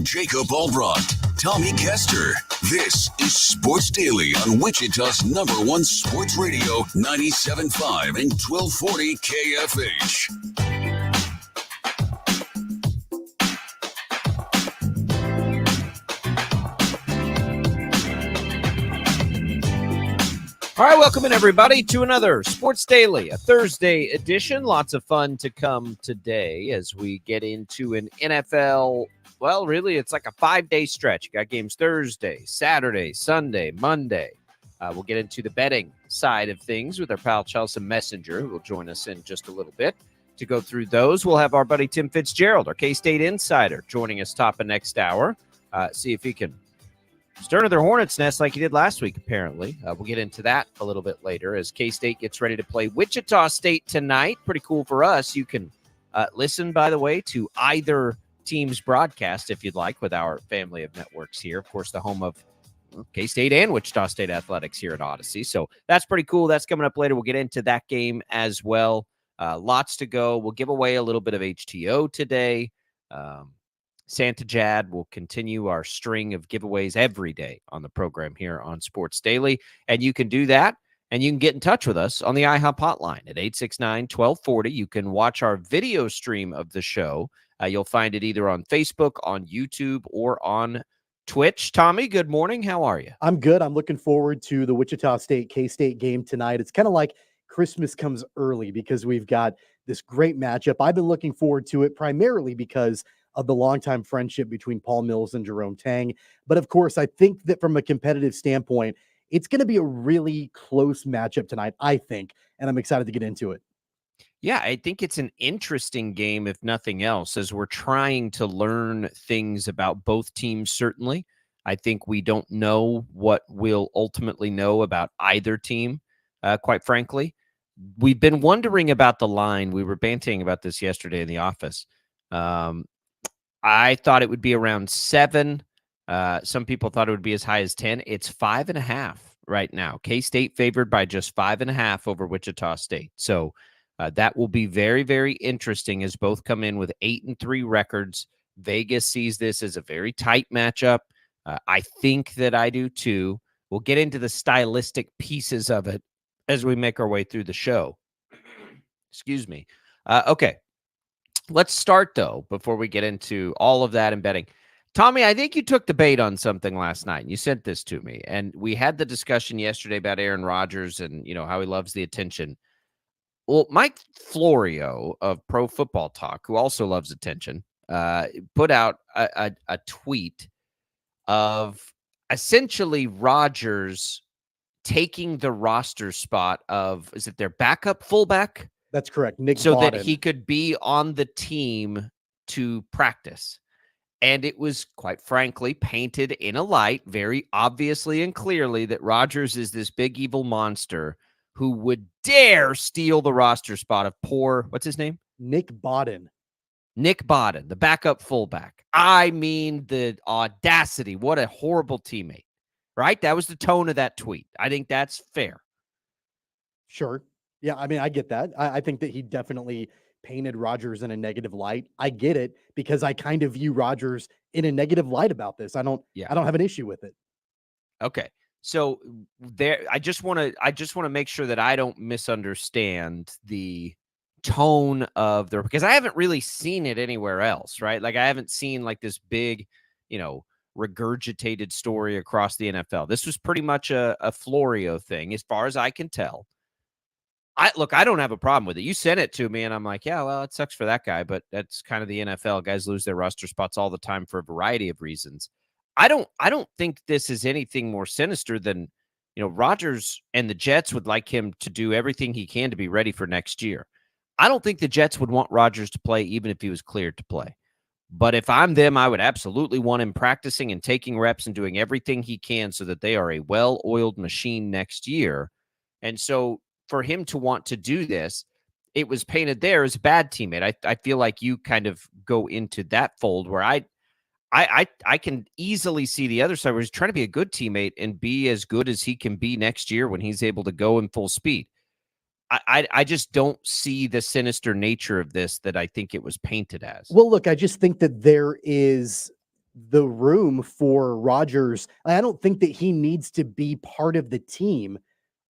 Jacob Albracht, Tommy Castor. This is Sports Daily on Wichita's #1 sports radio, 97.5 and 1240 KFH. All right, welcome in, everybody, to another Sports Daily, a Thursday edition. Lots of fun to come today as we get into an NFL, well, really, it's like a 5-day stretch. You got games Thursday, Saturday, Sunday, Monday. We'll get into the betting side of things with our pal Chelsea Messenger, who will join us in just a little bit to go through those. We'll have our buddy Tim Fitzgerald, our K-State insider, joining us top of next hour. See if he can stir into their hornet's nest like he did last week, apparently. We'll get into that a little bit later as K-State gets ready to play Wichita State tonight. Pretty cool for us. You can listen, by the way, to either team's broadcast if you'd like with our family of networks here. Of course, the home of K-State and Wichita State athletics here at Odyssey. So that's pretty cool. That's coming up later. We'll get into that game as well. Lots to go. We'll give away a little bit of HTO today. Santa Jad will continue our string of giveaways every day on the program here on Sports Daily. And you can do that, and you can get in touch with us on the IHOP hotline at 869-1240. You can watch our video stream of the show. You'll find it either on Facebook, on YouTube, or on Twitch. Tommy, good morning. How are you? I'm good. I'm looking forward to the Wichita State K-State game tonight. It's kind of like Christmas comes early because we've got this great matchup. I've been looking forward to it primarily because of the longtime friendship between Paul Mills and Jerome Tang. But of course, I think that from a competitive standpoint, it's going to be a really close matchup tonight, I think, and I'm excited to get into it. Yeah, I think it's an interesting game, if nothing else, as we're trying to learn things about both teams, certainly. I think we don't know what we'll ultimately know about either team, quite frankly. We've been wondering about the line. We were banting about this yesterday in the office. I thought it would be around 7. Some people thought it would be as high as 10. It's 5.5 right now. K-State favored by just 5.5 over Wichita State. So that will be very, very interesting as both come in with 8-3 records. Vegas sees this as a very tight matchup. I think that I do too. We'll get into the stylistic pieces of it as we make our way through the show. Excuse me. Okay. Let's start, though, before we get into all of that and betting. Tommy, I think you took the bait on something last night, and you sent this to me. And we had the discussion yesterday about Aaron Rodgers and, how he loves the attention. Well, Mike Florio of Pro Football Talk, who also loves attention, put out a tweet of essentially Rodgers taking the roster spot of, is it their backup fullback? That's correct. Nick so Bodden. That he could be on the team to practice. And it was, quite frankly, painted in a light, very obviously and clearly, that Rodgers is this big evil monster who would dare steal the roster spot of what's his name? Nick Bodden. Nick Bodden, the backup fullback. I mean, the audacity. What a horrible teammate, right? That was the tone of that tweet. I think that's fair. Sure. Yeah, I mean, I get that. I think that he definitely painted Rodgers in a negative light. I get it because I kind of view Rodgers in a negative light about this. I don't have an issue with it. Okay. So I just want to make sure that I don't misunderstand the tone of because I haven't really seen it anywhere else, right? Like I haven't seen like this big, regurgitated story across the NFL. This was pretty much a Florio thing as far as I can tell. I don't have a problem with it. You sent it to me and I'm like, yeah, well, it sucks for that guy, but that's kind of the NFL. Guys lose their roster spots all the time for a variety of reasons. I don't think this is anything more sinister than, Rodgers and the Jets would like him to do everything he can to be ready for next year. I don't think the Jets would want Rodgers to play even if he was cleared to play. But if I'm them, I would absolutely want him practicing and taking reps and doing everything he can so that they are a well-oiled machine next year. And so for him to want to do this, it was painted there as a bad teammate. I feel like you kind of go into that fold where I can easily see the other side where he's trying to be a good teammate and be as good as he can be next year when he's able to go in full speed. I just don't see the sinister nature of this that I think it was painted as. Well, look, I just think that there is the room for Rodgers. I don't think that he needs to be part of the team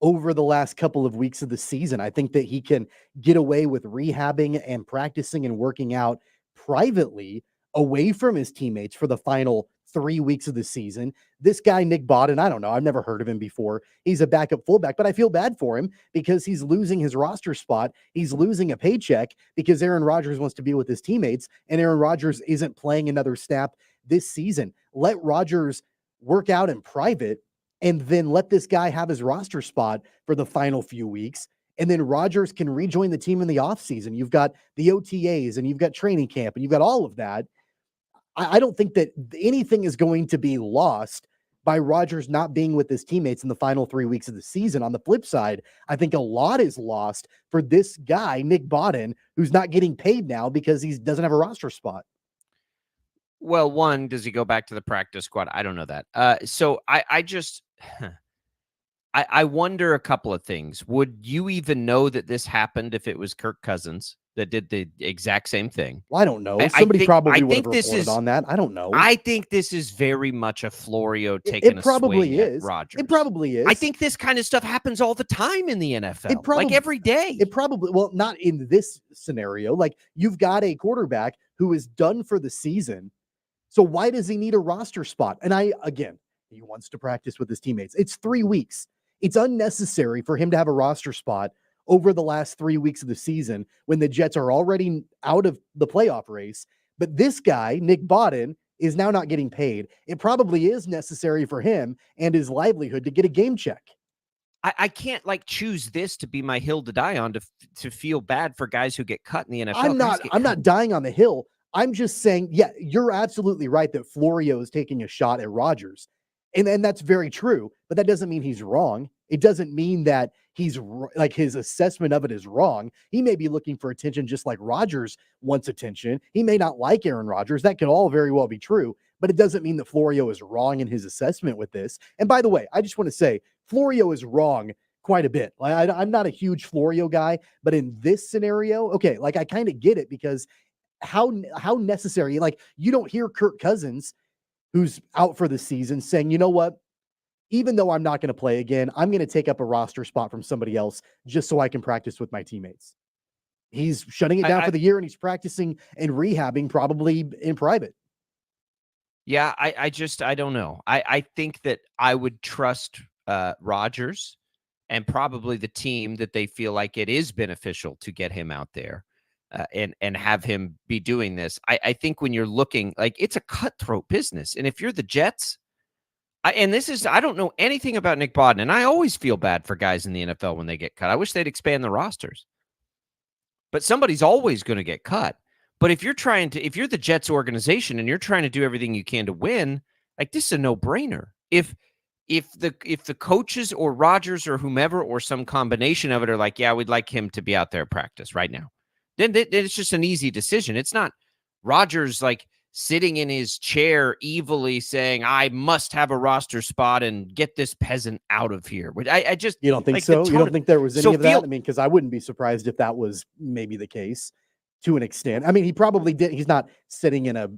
over the last couple of weeks of the season. I think that he can get away with rehabbing and practicing and working out privately away from his teammates for the final 3 weeks of the season. This guy, Nick Bodden, I don't know. I've never heard of him before. He's a backup fullback, but I feel bad for him because he's losing his roster spot. He's losing a paycheck because Aaron Rodgers wants to be with his teammates, and Aaron Rodgers isn't playing another snap this season. Let Rodgers work out in private and then let this guy have his roster spot for the final few weeks. And then Rodgers can rejoin the team in the offseason. You've got the OTAs and you've got training camp and you've got all of that. I don't think that anything is going to be lost by Rodgers not being with his teammates in the final 3 weeks of the season. On the flip side, I think a lot is lost for this guy, Nick Bodden, who's not getting paid now because he doesn't have a roster spot. Well, one, does he go back to the practice squad? I don't know that. So I just, I wonder a couple of things. Would you even know that this happened if it was Kirk Cousins that did the exact same thing? Well, I don't know. Somebody probably would have reported on that. I don't know. I think this is very much a Florio taking a swing at Rodgers. It probably is. I think this kind of stuff happens all the time in the NFL, like every day. It probably, well, not in this scenario. Like, you've got a quarterback who is done for the season. So why does he need a roster spot? And he wants to practice with his teammates. It's 3 weeks. It's unnecessary for him to have a roster spot over the last 3 weeks of the season when the Jets are already out of the playoff race. But this guy, Nick Bodden, is now not getting paid. It probably is necessary for him and his livelihood to get a game check. I can't choose this to be my hill to die on to feel bad for guys who get cut in the NFL. I'm not dying on the hill. I'm just saying, yeah, you're absolutely right that Florio is taking a shot at Rodgers. And that's very true, but that doesn't mean he's wrong. It doesn't mean that he's his assessment of it is wrong. He may be looking for attention just like Rodgers wants attention. He may not like Aaron Rodgers. That could all very well be true, but it doesn't mean that Florio is wrong in his assessment with this. And by the way, I just want to say Florio is wrong quite a bit. I'm not a huge Florio guy, but in this scenario, okay, I kind of get it because how necessary, you don't hear Kirk Cousins, who's out for the season, saying, you know what, even though I'm not going to play again, I'm going to take up a roster spot from somebody else just so I can practice with my teammates. He's shutting it down for the year, and he's practicing and rehabbing probably in private. Yeah, I don't know. I think that I would trust Rodgers and probably the team that they feel like it is beneficial to get him out there. And have him be doing this. I think when you're looking, it's a cutthroat business. And if you're the Jets, I don't know anything about Nick Bodden, and I always feel bad for guys in the NFL when they get cut. I wish they'd expand the rosters. But somebody's always going to get cut. But if you're the Jets organization and you're trying to do everything you can to win, this is a no-brainer. If the coaches or Rodgers or whomever or some combination of it are yeah, we'd like him to be out there at practice right now, then it's just an easy decision. It's not Rodgers sitting in his chair evilly saying, I must have a roster spot and get this peasant out of here. Which I just... You don't think so? You don't think there was any of that? Because I wouldn't be surprised if that was maybe the case to an extent. I mean, he probably did. He's not sitting in a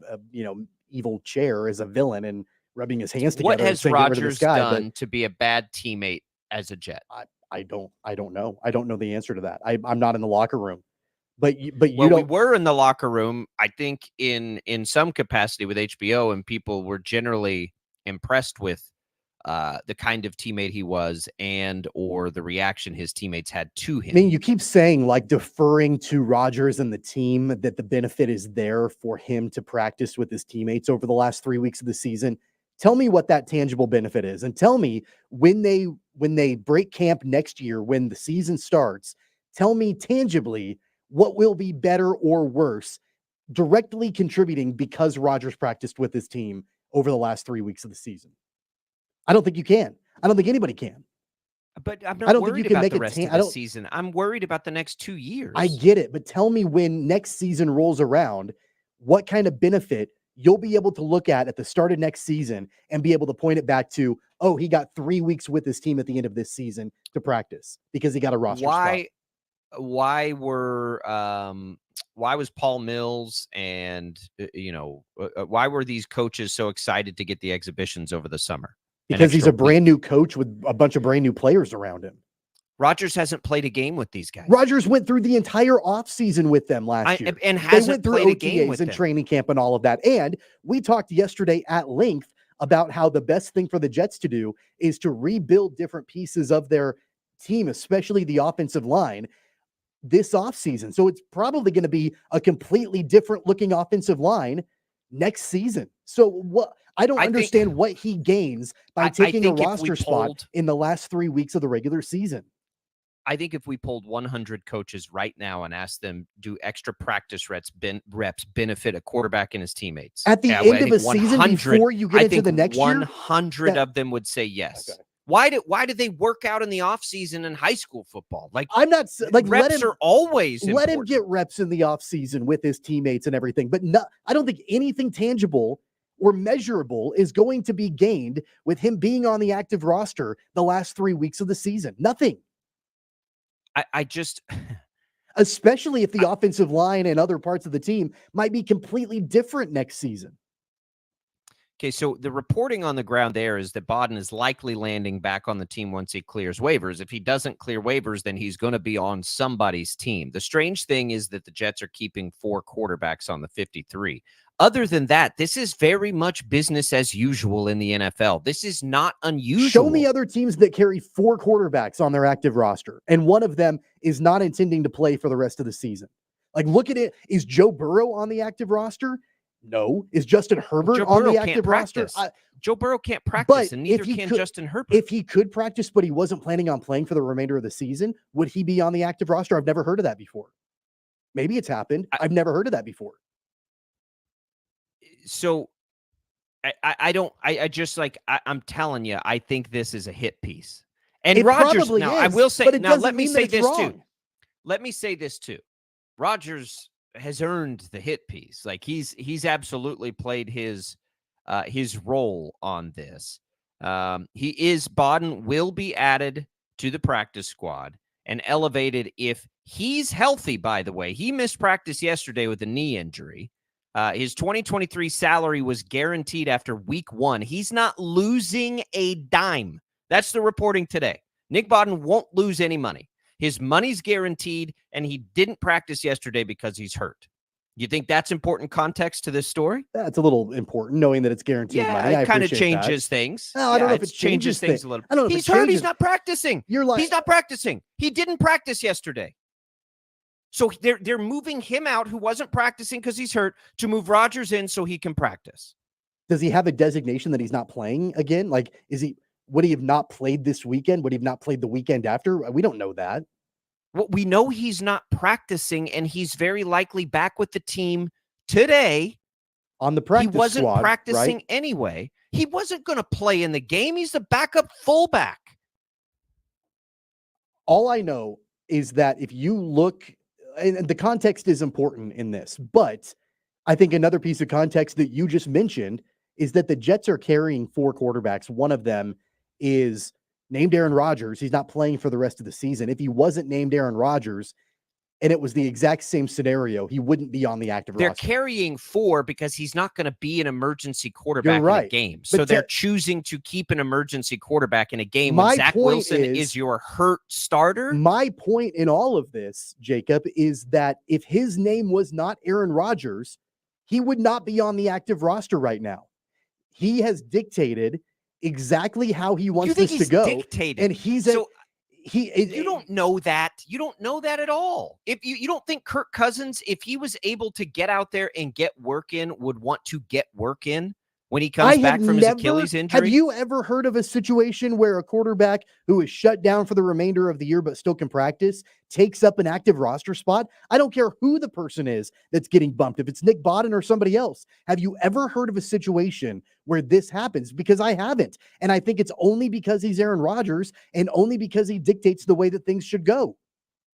evil chair as a villain and rubbing his hands together. What has Rodgers done to be a bad teammate as a Jet? I don't know. I don't know the answer to that. I'm not in the locker room. But you we were in the locker room, I think, in some capacity with HBO, and people were generally impressed with the kind of teammate he was or the reaction his teammates had to him. I mean, you keep saying deferring to Rodgers and the team that the benefit is there for him to practice with his teammates over the last 3 weeks of the season. Tell me what that tangible benefit is, and tell me when they break camp next year, when the season starts, tell me tangibly what will be better or worse directly contributing because Rodgers practiced with his team over the last 3 weeks of the season. I don't think you can. I don't think anybody can. But I'm not worried about the rest of the season. I'm worried about the next 2 years. I get it, but tell me when next season rolls around, what kind of benefit you'll be able to look at the start of next season and be able to point it back to, oh, he got 3 weeks with his team at the end of this season to practice because he got a roster spot. Why were why was Paul Mills and why were these coaches so excited to get the exhibitions over the summer? Because he's a brand new coach with a bunch of brand new players around him. Rodgers hasn't played a game with these guys. Rodgers went through the entire offseason with them last year. And hasn't played a game with them. them. Training camp and all of that. And we talked yesterday at length about how the best thing for the Jets to do is to rebuild different pieces of their team, especially the offensive line, this offseason. So it's probably going to be a completely different looking offensive line next season. So what I don't understand what he gains by taking a roster spot in the last 3 weeks of the regular season. I think if we pulled 100 coaches right now and asked them, do extra practice reps benefit a quarterback and his teammates? At the end of a season before you get into the next year? 100 of them would say yes. Okay. Why did they work out in the offseason in high school football? Like, I'm not like reps are always let important. him get reps in the offseason with his teammates and everything. But no, I don't think anything tangible or measurable is going to be gained with him being on the active roster the last 3 weeks of the season. Nothing. I just, especially if the offensive line and other parts of the team might be completely different next season. Okay, so the reporting on the ground there is that Bodden is likely landing back on the team once he clears waivers. If he doesn't clear waivers, then he's going to be on somebody's team. The strange thing is that the Jets are keeping 4 quarterbacks on the 53. Other than that, this is very much business as usual in the NFL. This is not unusual. Show me other teams that carry 4 quarterbacks on their active roster, and one of them is not intending to play for the rest of the season. Like, look at it. Is Joe Burrow on the active roster? No. Is Justin Herbert on the active roster? Joe Burrow can't practice, and neither can Justin Herbert. If he could practice, but he wasn't planning on playing for the remainder of the season, would he be on the active roster? I've never heard of that before. Maybe it's happened. I've never heard of that before. So I'm telling you, I think this is a hit piece. And Rodgers, now I will say, now let me say this too. Let me say this too. Rodgers has earned the hit piece. Like he's absolutely played his role on this. Bodden will be added to the practice squad and elevated if he's healthy, by the way. He missed practice yesterday with a knee injury. His 2023 salary was guaranteed after week 1. He's not losing a dime. That's the reporting today. Nick Bodden won't lose any money. His money's guaranteed, and he didn't practice yesterday because he's hurt. You think that's important context to this story? That's a little important, knowing that it's guaranteed money. Yeah, it kind of changes things. No, I don't know if it changes things a little. I don't know. He's hurt. He's not practicing. He's not practicing. He didn't practice yesterday. So they're moving him out, who wasn't practicing because he's hurt, to move Rodgers in so he can practice. Does he have a designation that he's not playing again? Like, would he have not played this weekend? Would he have not played the weekend after? We don't know that. Well, we know he's not practicing, and he's very likely back with the team today. On the practice squad, he wasn't practicing anyway. He wasn't going to play in the game. He's the backup fullback. All I know is that if you look, and the context is important in this, but I think another piece of context that you just mentioned is that the Jets are carrying 4 quarterbacks. One of them is named Aaron Rodgers. He's not playing for the rest of the season. If he wasn't named Aaron Rodgers and it was the exact same scenario, he wouldn't be on the active roster. They're carrying 4 because he's not going to be an emergency quarterback in a game. So they're choosing to keep an emergency quarterback in a game when Zach Wilson is your hurt starter. My point in all of this, Jacob, is that if his name was not Aaron Rodgers, he would not be on the active roster right now. He has dictated exactly how he wants this to go. Dictated. And he's you don't know that. You don't know that at all. If you don't think Kirk Cousins, if he was able to get out there and get work in, would want to get work in when he comes back from his Achilles injury? Have you ever heard of a situation where a quarterback who is shut down for the remainder of the year but still can practice takes up an active roster spot? I don't care who the person is that's getting bumped, if it's Nick Bodden or somebody else. Have you ever heard of a situation where this happens? Because I haven't. And I think it's only because he's Aaron Rodgers and only because he dictates the way that things should go.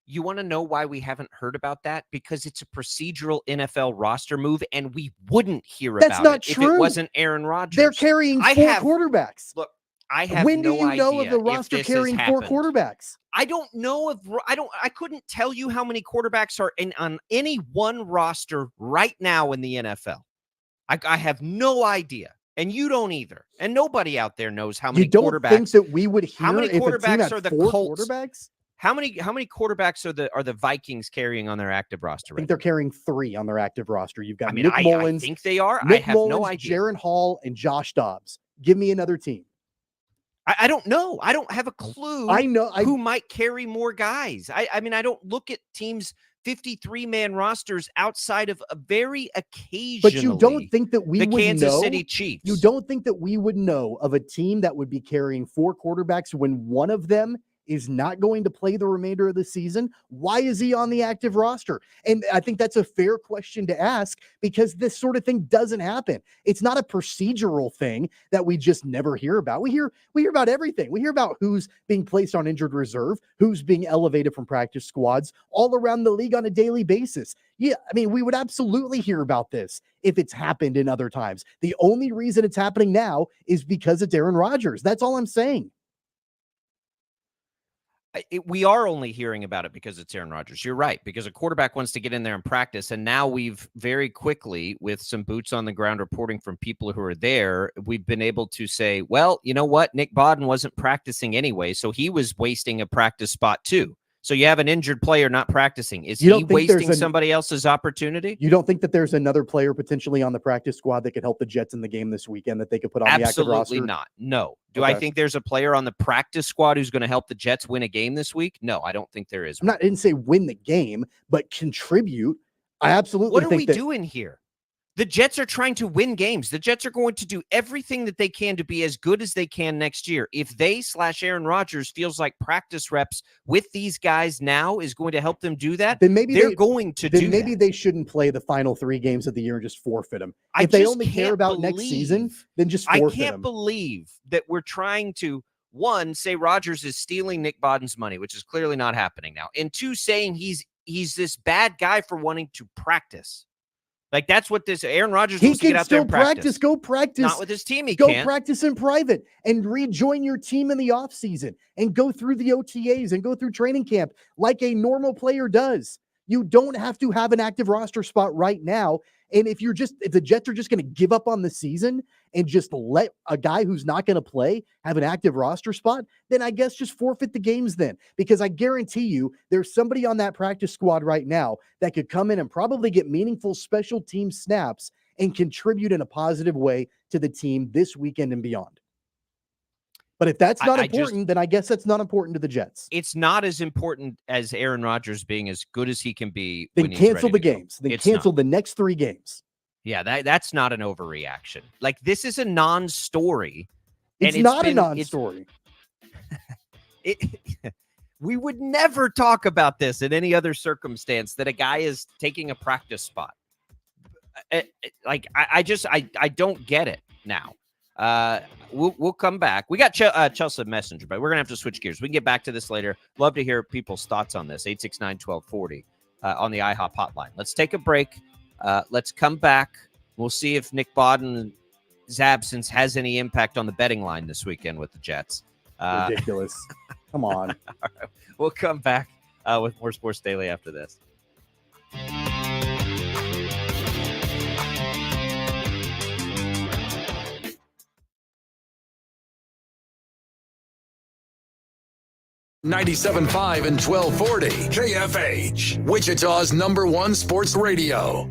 You want to know why we haven't heard about that? Because it's a procedural NFL roster move, and we wouldn't hear about it if it wasn't Aaron Rodgers. They're carrying 4 quarterbacks. Look, I have when do no you know idea of the roster if this has carrying 4 happened. quarterbacks? I don't know I couldn't tell you how many quarterbacks are on any one roster right now in the NFL. I have no idea. And you don't either. And nobody out there knows how many You don't quarterbacks. think that we would hear how many if a team quarterbacks had are the 4 Colts? quarterbacks? How many quarterbacks are the Vikings carrying on their active roster? I think they're carrying 3 on their active roster. You've got Nick I Mullins. think they are. Nick I have Mullins, no idea. Jaron Hall, and Josh Dobbs. Give me another team. I don't know. I don't have a clue. I know who might carry more guys. I mean, I don't look at teams' 53-man rosters outside of a very occasionally. But you don't think that we the would Kansas know? City Chiefs. You don't think that we would know of a team that would be carrying 4 quarterbacks when one of them is not going to play the remainder of the season? Why is he on the active roster? And I think that's a fair question to ask because this sort of thing doesn't happen. It's not a procedural thing that we just never hear about. We hear about everything. We hear about who's being placed on injured reserve, who's being elevated from practice squads all around the league on a daily basis. Yeah, I mean, we would absolutely hear about this if it's happened in other times. The only reason it's happening now is because it's Aaron Rodgers. That's all I'm saying. We are only hearing about it because it's Aaron Rodgers. You're right, because a quarterback wants to get in there and practice. And now we've very quickly, with some boots on the ground reporting from people who are there, we've been able to say, well, you know what? Nick Bodden wasn't practicing anyway, so he was wasting a practice spot too. So you have an injured player not practicing. Is he wasting somebody else's opportunity? You don't think that there's another player potentially on the practice squad that could help the Jets in the game this weekend that they could put on the active roster? Absolutely not. No. Do I think there's a player on the practice squad who's going to help the Jets win a game this week? No, I don't think there is. I didn't say win the game, but contribute. I absolutely think What are we doing here? The Jets are trying to win games. The Jets are going to do everything that they can to be as good as they can next year. If they / Aaron Rodgers feels like practice reps with these guys now is going to help them do that, then maybe they're going to do that. Maybe they shouldn't play the final 3 games of the year and just forfeit them. If they only care about next season, then just forfeit them. I can't believe that we're trying to, 1, say Rodgers is stealing Nick Bodden's money, which is clearly not happening now, and 2, saying he's this bad guy for wanting to practice. Like, that's what this Aaron Rodgers wants to get out there and practice. Go practice. Not with his team, he can't. Go practice in private and rejoin your team in the offseason and go through the OTAs and go through training camp like a normal player does. You don't have to have an active roster spot right now. And if the Jets are just going to give up on the season and just let a guy who's not going to play have an active roster spot, then I guess just forfeit the games then. Because I guarantee you there's somebody on that practice squad right now that could come in and probably get meaningful special team snaps and contribute in a positive way to the team this weekend and beyond. But if that's not important, then I guess that's not important to the Jets. It's not as important as Aaron Rodgers being as good as he can be. Then cancel the games. Then cancel the next 3 games. Yeah, that's not an overreaction. Like, this is a non-story. It's not a non-story. We would never talk about this in any other circumstance that a guy is taking a practice spot. I don't get it now. We'll come back. We got Chelsea Messenger, but we're gonna have to switch gears. We can get back to this later. Love to hear people's thoughts on this. 869-1240 on the IHOP hotline. Let's take a break. Let's come back. We'll see if Nick Bodden's absence has any impact on the betting line this weekend with the Jets. Ridiculous. Come on. All right. We'll come back with more Sports Daily after this. .97.5 and 1240 KFH, Wichita's #1 sports radio.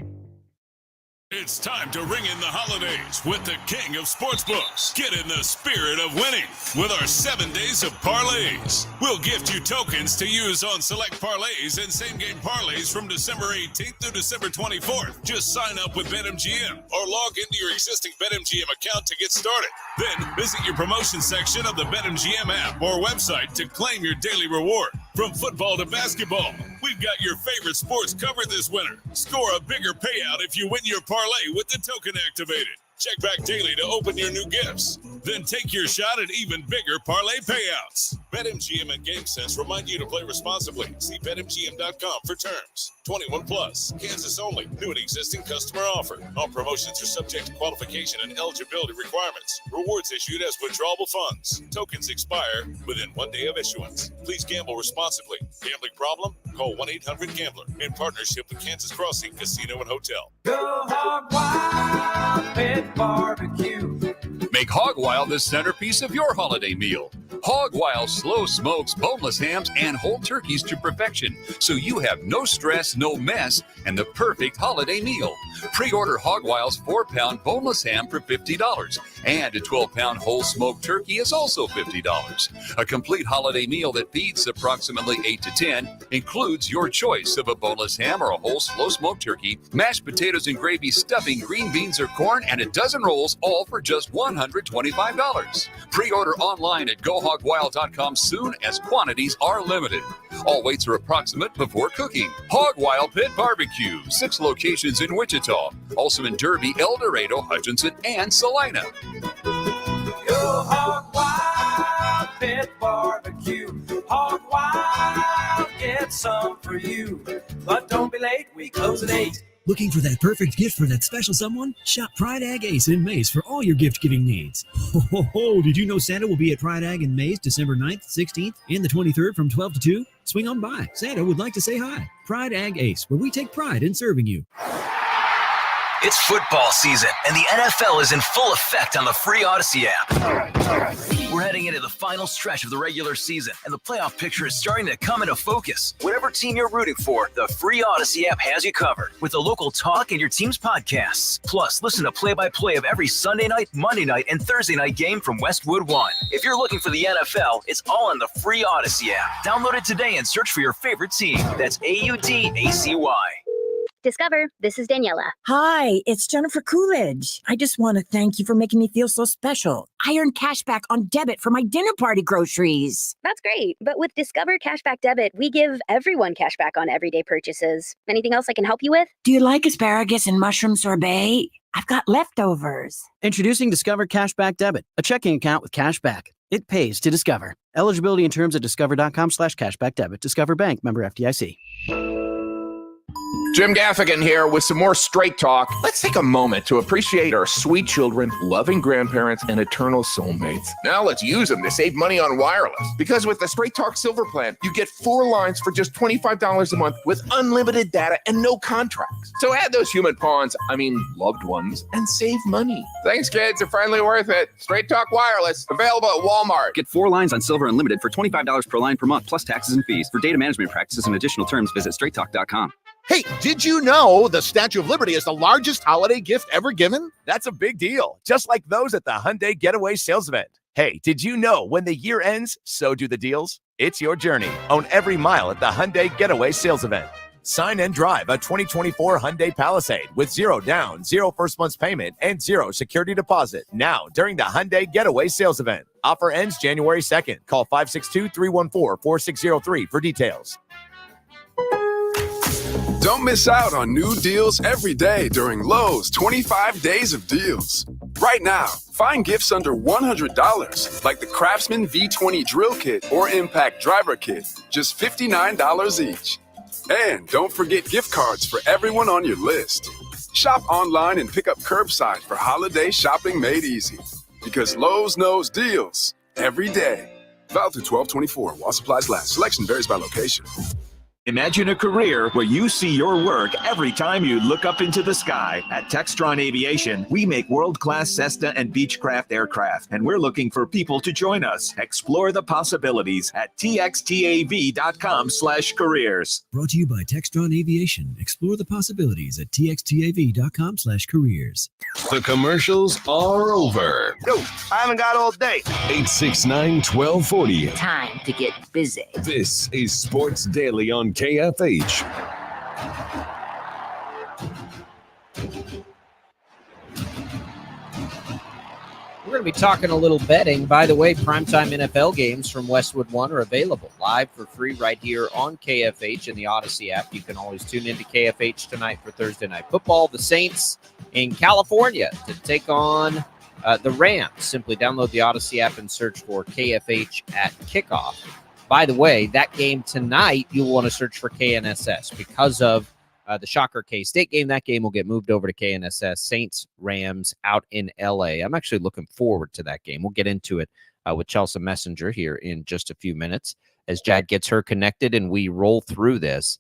It's time to ring in the holidays with the king of sportsbooks. Get in the spirit of winning with our 7 days of parlays. We'll gift you tokens to use on select parlays and same-game parlays from December 18th to December 24th. Just sign up with BetMGM or log into your existing BetMGM account to get started. Then visit your promotion section of the BetMGM app or website to claim your daily reward. From football to basketball, we've got your favorite sports covered this winter. Score a bigger payout if you win your parlay with the token activated. Check back daily to open your new gifts. Then take your shot at even bigger parlay payouts. BetMGM and GameSense remind you to play responsibly. See BetMGM.com for terms. 21 plus, Kansas only, new and existing customer offer. All promotions are subject to qualification and eligibility requirements. Rewards issued as withdrawable funds. Tokens expire within 1 day of issuance. Please gamble responsibly. Gambling problem? Call 1-800-GAMBLER in partnership with Kansas Crossing Casino and Hotel. Go Hog Wild Pit Barbecue. Make Hog Wild the centerpiece of your holiday meal. Hog Wild slow smokes boneless hams and whole turkeys to perfection, so you have no stress, no mess, and the perfect holiday meal. Pre-order Hog Wild's 4-pound boneless ham for $50, and a 12-pound whole smoked turkey is also $50. A complete holiday meal that feeds approximately 8 to 10 includes your choice of a boneless ham or a whole slow smoked turkey, mashed potatoes and gravy, stuffing, green beans or corn, and a dozen rolls, all for just $125. Pre-order online at GoHogWild.com soon, as quantities are limited. All weights are approximate before cooking. Hog Wild Pit Barbecue, 6 locations in Wichita, also in Derby, El Dorado, Hutchinson, and Salina. Go Hog Wild Pit Barbecue. Hog Wild, get some for you. But don't be late, we close at 8. Looking for that perfect gift for that special someone? Shop Pride Ag Ace in Mays for all your gift-giving needs. Ho, did you know Santa will be at Pride Ag in Mays December 9th, 16th, and the 23rd from 12 to 2? Swing on by. Santa would like to say hi. Pride Ag Ace, where we take pride in serving you. It's football season, and the NFL is in full effect on the free Odyssey app. We're heading into the final stretch of the regular season, and the playoff picture is starting to come into focus. Whatever team you're rooting for, the free Odyssey app has you covered with the local talk and your team's podcasts. Plus, listen to play-by-play of every Sunday night, Monday night, and Thursday night game from Westwood One. If you're looking for the NFL, it's all on the free Odyssey app. Download it today and search for your favorite team. That's AUDACY. Discover, this is Daniela. Hi, it's Jennifer Coolidge. I just want to thank you for making me feel so special. I earned cash back on debit for my dinner party groceries. That's great. But with Discover Cashback Debit, we give everyone cash back on everyday purchases. Anything else I can help you with? Do you like asparagus and mushroom sorbet? I've got leftovers. Introducing Discover Cashback Debit, a checking account with cash back. It pays to Discover. Eligibility and terms at discover.com/cashback debit. Discover Bank, member FDIC. Jim Gaffigan here with some more Straight Talk. Let's take a moment to appreciate our sweet children, loving grandparents, and eternal soulmates. Now let's use them to save money on wireless. Because with the Straight Talk Silver Plan, you get 4 lines for just $25 a month with unlimited data and no contracts. So add those human pawns, loved ones, and save money. Thanks, kids. They're finally worth it. Straight Talk Wireless, available at Walmart. Get 4 lines on Silver Unlimited for $25 per line per month, plus taxes and fees. For data management practices and additional terms, visit straighttalk.com. Hey, did you know the Statue of Liberty is the largest holiday gift ever given? That's a big deal, just like those at the Hyundai Getaway Sales Event. Hey, did you know when the year ends, so do the deals? It's your journey. Own every mile at the Hyundai Getaway Sales Event. Sign and drive a 2024 Hyundai Palisade with 0 down, 0 first month's payment, and 0 security deposit. Now, during the Hyundai Getaway Sales Event. Offer ends January 2nd. Call 562-314-4603 for details. Don't miss out on new deals every day during Lowe's 25 Days of Deals. Right now, find gifts under $100, like the Craftsman V20 Drill Kit or Impact Driver Kit, just $59 each. And don't forget gift cards for everyone on your list. Shop online and pick up curbside for holiday shopping made easy. Because Lowe's knows deals every day. Valid through 12/24 while supplies last. Selection varies by location. Imagine a career where you see your work every time you look up into the sky. At Textron Aviation, we make world-class Cessna and Beechcraft aircraft, and we're looking for people to join us. Explore the possibilities at txtav.com/careers. Brought to you by Textron Aviation. Explore the possibilities at txtav.com/careers. The commercials are over. Yo, I haven't got all day. 869-1240. Time to get busy. This is Sports Daily on KFH. We're going to be talking a little betting. By the way, primetime NFL games from Westwood One are available live for free right here on KFH and the Odyssey app. You can always tune into KFH tonight for Thursday Night Football. The Saints in California to take on the Rams. Simply download the Odyssey app and search for KFH at kickoff. By the way, that game tonight, you'll want to search for KNSS because of the Shocker K-State game. That game will get moved over to KNSS. Saints, Rams out in L.A. I'm actually looking forward to that game. We'll get into it with Chelsea Messenger here in just a few minutes as Jad gets her connected and we roll through this.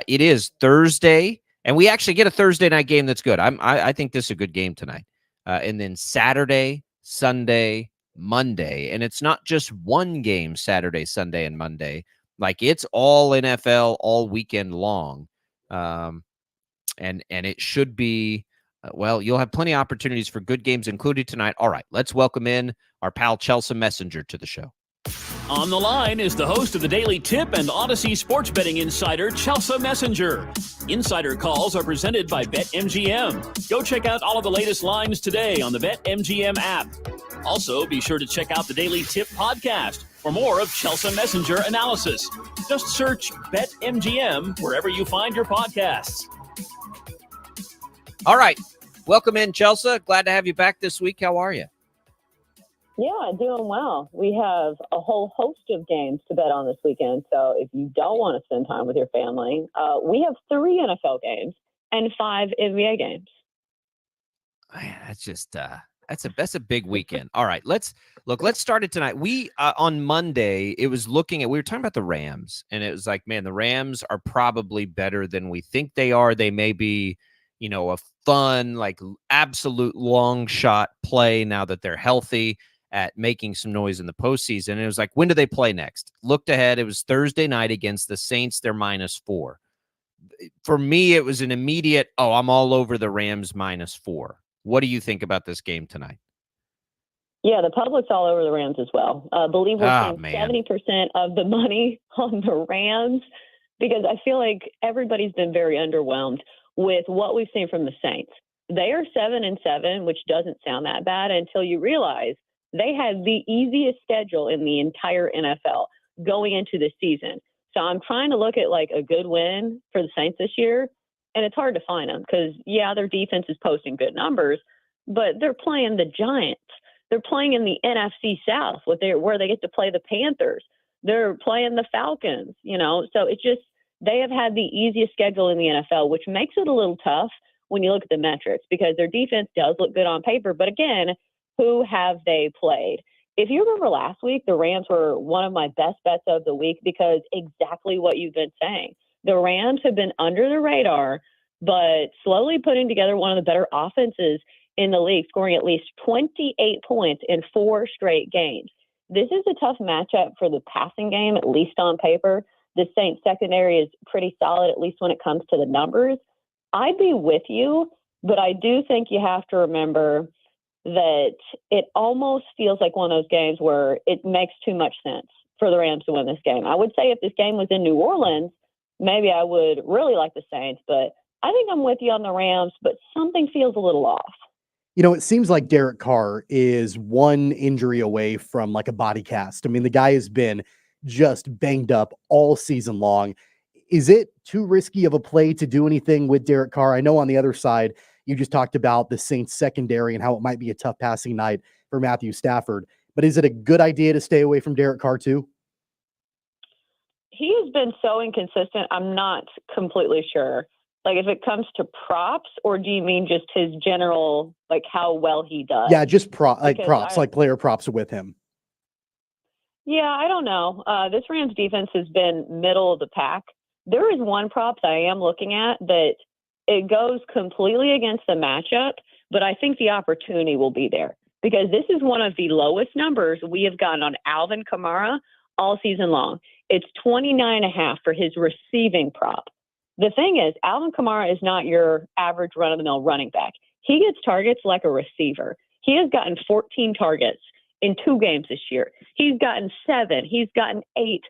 It is Thursday, and we actually get a Thursday night game that's good. I think this is a good game tonight. And then Saturday, Sunday, Monday. And it's not just one game Saturday, Sunday, and Monday. Like, it's all NFL all weekend long. And it should be, you'll have plenty of opportunities for good games included tonight. All right, let's welcome in our pal Chelsea Messenger to the show. On the line is the host of the Daily Tip and Odyssey Sports Betting Insider, Chelsea Messenger. Insider calls are presented by BetMGM. Go check out all of the latest lines today on the BetMGM app. Also, be sure to check out the Daily Tip podcast for more of Chelsea Messenger analysis. Just search BetMGM wherever you find your podcasts. All right, welcome in, Chelsea. Glad to have you back this week. How are you? Yeah, doing well. We have a whole host of games to bet on this weekend. So if you don't want to spend time with your family, we have 3 NFL games and 5 NBA games. Man, that's just that's a big weekend. All right, let's start it tonight. We on Monday, we were talking about the Rams, and it was like, man, the Rams are probably better than we think they are. They may be, a fun, like, absolute long shot play now that they're healthy at making some noise in the postseason. And it was like, when do they play next? Looked ahead. It was Thursday night against the Saints. They're -4. For me, it was an immediate, I'm all over the Rams -4. What do you think about this game tonight? Yeah, the public's all over the Rams as well. Believe we're seeing 70% of the money on the Rams because I feel like everybody's been very underwhelmed with what we've seen from the Saints. They are 7-7, which doesn't sound that bad until you realize they had the easiest schedule in the entire NFL going into this season. So I'm trying to look at like a good win for the Saints this year, and it's hard to find them because, their defense is posting good numbers, but they're playing the Giants. They're playing in the NFC South where they get to play the Panthers. They're playing the Falcons, So it's just they have had the easiest schedule in the NFL, which makes it a little tough when you look at the metrics because their defense does look good on paper. But again, who have they played? If you remember last week, the Rams were one of my best bets of the week because exactly what you've been saying. The Rams have been under the radar, but slowly putting together one of the better offenses in the league, scoring at least 28 points in 4 straight games. This is a tough matchup for the passing game, at least on paper. The Saints secondary is pretty solid, at least when it comes to the numbers. I'd be with you, but I do think you have to remember that it almost feels like one of those games where it makes too much sense for the Rams to win this game. I would say if this game was in New Orleans, maybe I would really like the Saints, but I think I'm with you on the Rams, but something feels a little off. It seems like Derek Carr is one injury away from like a body cast. I mean, the guy has been just banged up all season long. Is it too risky of a play to do anything with Derek Carr? I know on the other side, you just talked about the Saints secondary and how it might be a tough passing night for Matthew Stafford, but is it a good idea to stay away from Derek Carr too? He has been so inconsistent. I'm not completely sure. Like if it comes to props, or do you mean just his general, like how well he does? Yeah, just props, like player props with him. Yeah, I don't know. This Rams defense has been middle of the pack. There is one prop that I am looking at that it goes completely against the matchup, but I think the opportunity will be there because this is one of the lowest numbers we have gotten on Alvin Kamara all season long. It's 29.5 for his receiving prop. The thing is, Alvin Kamara is not your average run-of-the-mill running back. He gets targets like a receiver. He has gotten 14 targets in 2 games this year. He's gotten 7. He's gotten 8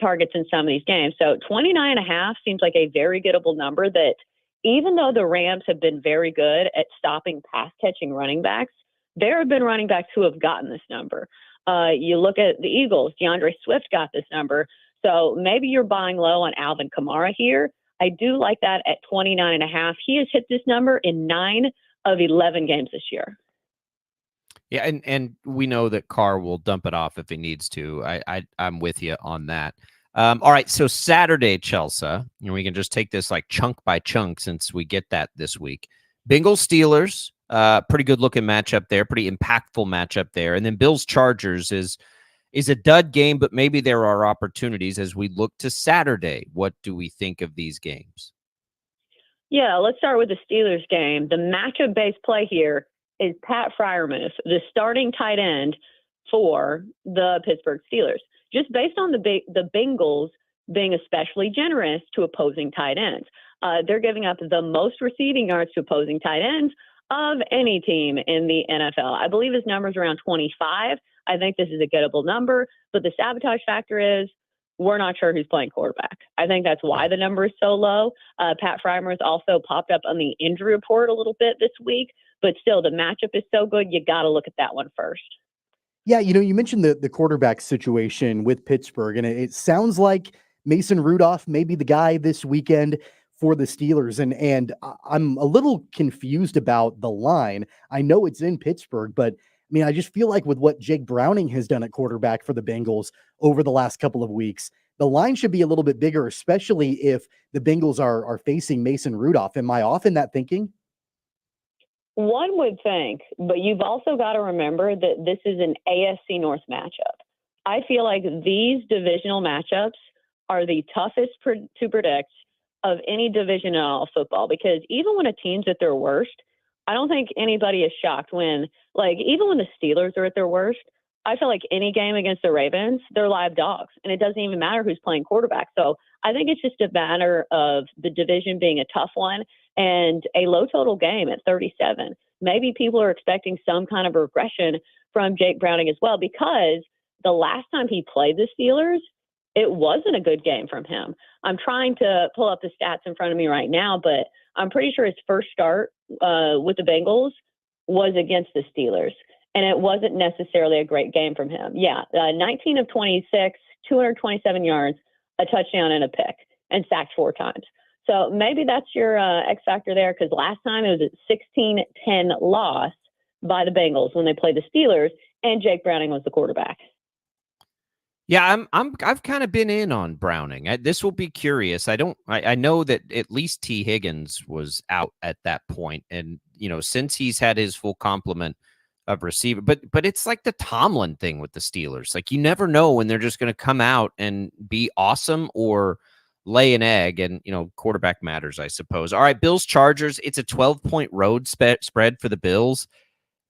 targets in some of these games. So 29.5 seems like a very gettable number that even though the Rams have been very good at stopping pass-catching running backs, there have been running backs who have gotten this number. You look at the Eagles, DeAndre Swift got this number. So maybe you're buying low on Alvin Kamara here. I do like that at 29.5. He has hit this number in 9 of 11 games this year. Yeah, and we know that Carr will dump it off if he needs to. I'm with you on that. All right, so Saturday, Chelsea, we can just take this like chunk by chunk since we get that this week. Bengals Steelers, pretty good looking matchup there, pretty impactful matchup there, and then Bills Chargers is a dud game, but maybe there are opportunities as we look to Saturday. What do we think of these games? Yeah, let's start with the Steelers game. The matchup-based play here is Pat Freiermuth, the starting tight end for the Pittsburgh Steelers. Just based on the Bengals being especially generous to opposing tight ends. They're giving up the most receiving yards to opposing tight ends of any team in the NFL. I believe his number is around 25. I think this is a gettable number, but the sabotage factor is we're not sure who's playing quarterback. I think that's why the number is so low. Pat Freiermuth also popped up on the injury report a little bit this week, but still the matchup is so good, you got to look at that one first. Yeah, you mentioned the quarterback situation with Pittsburgh, and it sounds like Mason Rudolph may be the guy this weekend for the Steelers. And I'm a little confused about the line. I know it's in Pittsburgh, but I mean, I just feel like with what Jake Browning has done at quarterback for the Bengals over the last couple of weeks, the line should be a little bit bigger, especially if the Bengals are facing Mason Rudolph. Am I off in that thinking? One would think, but you've also got to remember that this is an AFC North matchup. I feel like these divisional matchups are the toughest to predict of any division in all football, because even when a team's at their worst, I don't think anybody is shocked when, like, even when the Steelers are at their worst, I feel like any game against the Ravens, they're live dogs, and it doesn't even matter who's playing quarterback. So I think it's just a matter of the division being a tough one and a low total game at 37. Maybe people are expecting some kind of regression from Jake Browning as well, because the last time he played the Steelers, it wasn't a good game from him. I'm trying to pull up the stats in front of me right now, but I'm pretty sure his first start with the Bengals was against the Steelers, and it wasn't necessarily a great game from him. Yeah, 19 of 26, 227 yards, a touchdown and a pick, and sacked 4 times. So maybe that's your X factor there, because last time it was a 16-10 loss by the Bengals when they played the Steelers, and Jake Browning was the quarterback. Yeah, I've kind of been in on Browning. This will be curious. I know that at least T. Higgins was out at that point, and since he's had his full complement of receiver, but it's like the Tomlin thing with the Steelers. Like, you never know when they're just going to come out and be awesome or lay an egg, and quarterback matters, I suppose. All right, Bills Chargers. It's a 12-point road spread for the Bills.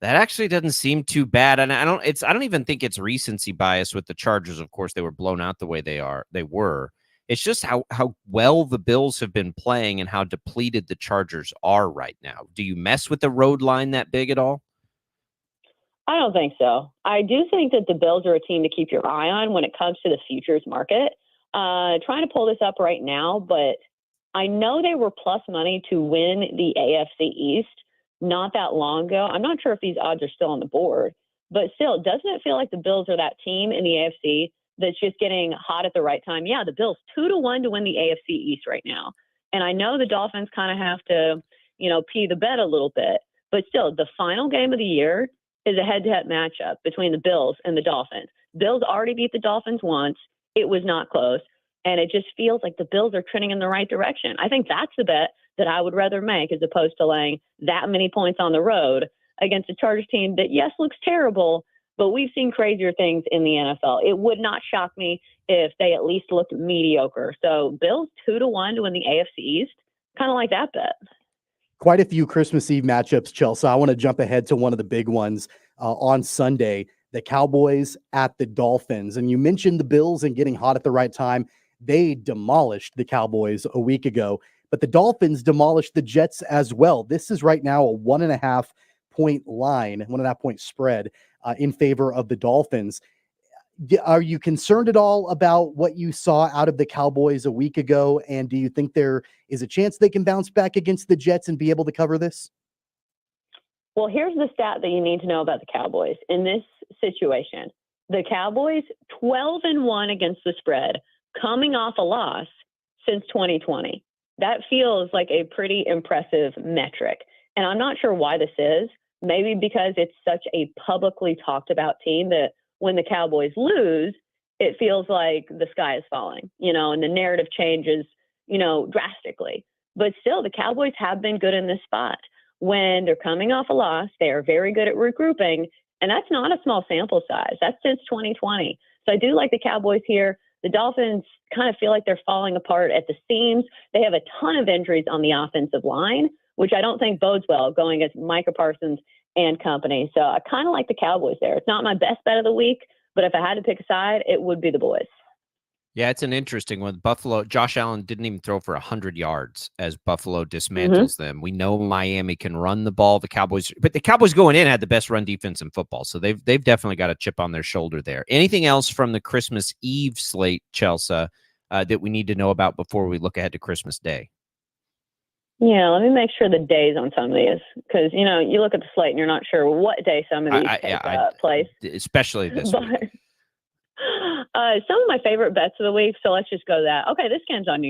That actually doesn't seem too bad, and I don't even think it's recency bias with the Chargers. Of course, they were blown out the way they were. It's just how well the Bills have been playing and how depleted the Chargers are right now. Do you mess with the road line that big at all? I don't think so. I do think that the Bills are a team to keep your eye on when it comes to the futures market. Trying to pull this up right now, but I know they were plus money to win the AFC East not that long ago. I'm not sure if these odds are still on the board, but still, doesn't it feel like the Bills are that team in the AFC that's just getting hot at the right time? Yeah, the Bills 2-1 to win the AFC East right now. And I know the Dolphins kind of have to, pee the bed a little bit, but still, the final game of the year is a head-to-head matchup between the Bills and the Dolphins. Bills already beat the Dolphins once. It was not close. And it just feels like the Bills are trending in the right direction. I think that's the bet that I would rather make, as opposed to laying that many points on the road against a Chargers team that, yes, looks terrible, but we've seen crazier things in the NFL. It would not shock me if they at least looked mediocre. So Bills 2-1 to win the AFC East, kind of like that bet. Quite a few Christmas Eve matchups, Chelsea. I want to jump ahead to one of the big ones on Sunday, the Cowboys at the Dolphins. And you mentioned the Bills and getting hot at the right time. They demolished the Cowboys a week ago, but the Dolphins demolished the Jets as well. This is right now a 1.5 point line, 1.5 point spread in favor of the Dolphins. Are you concerned at all about what you saw out of the Cowboys a week ago? And do you think there is a chance they can bounce back against the Jets and be able to cover this? Well, here's the stat that you need to know about the Cowboys in this situation. The Cowboys 12-1 against the spread, coming off a loss since 2020. That feels like a pretty impressive metric. And I'm not sure why this is. maybe because it's such a publicly talked about team that when the Cowboys lose, it feels like the sky is falling, and the narrative changes, drastically. But still, the Cowboys have been good in this spot. When they're coming off a loss, they are very good at regrouping, and that's not a small sample size. That's since 2020. So I do like the Cowboys here. The Dolphins kind of feel like they're falling apart at the seams. They have a ton of injuries on the offensive line, which I don't think bodes well going against Micah Parsons and company. So I kind of like the Cowboys there. It's not my best bet of the week, but if I had to pick a side, it would be the boys. Yeah, it's an interesting one. Buffalo, Josh Allen didn't even throw for 100 yards as Buffalo dismantles them. We know Miami can run the ball. The Cowboys going in had the best run defense in football, so they've definitely got a chip on their shoulder there. Anything else from the Christmas Eve slate, Chelsea, that we need to know about before we look ahead to Christmas Day? Yeah, let me make sure the days on some of these, because you look at the slate and you're not sure what day some of these take place, especially this week. Some of my favorite bets of the week, so let's just go to that. Okay, this game's on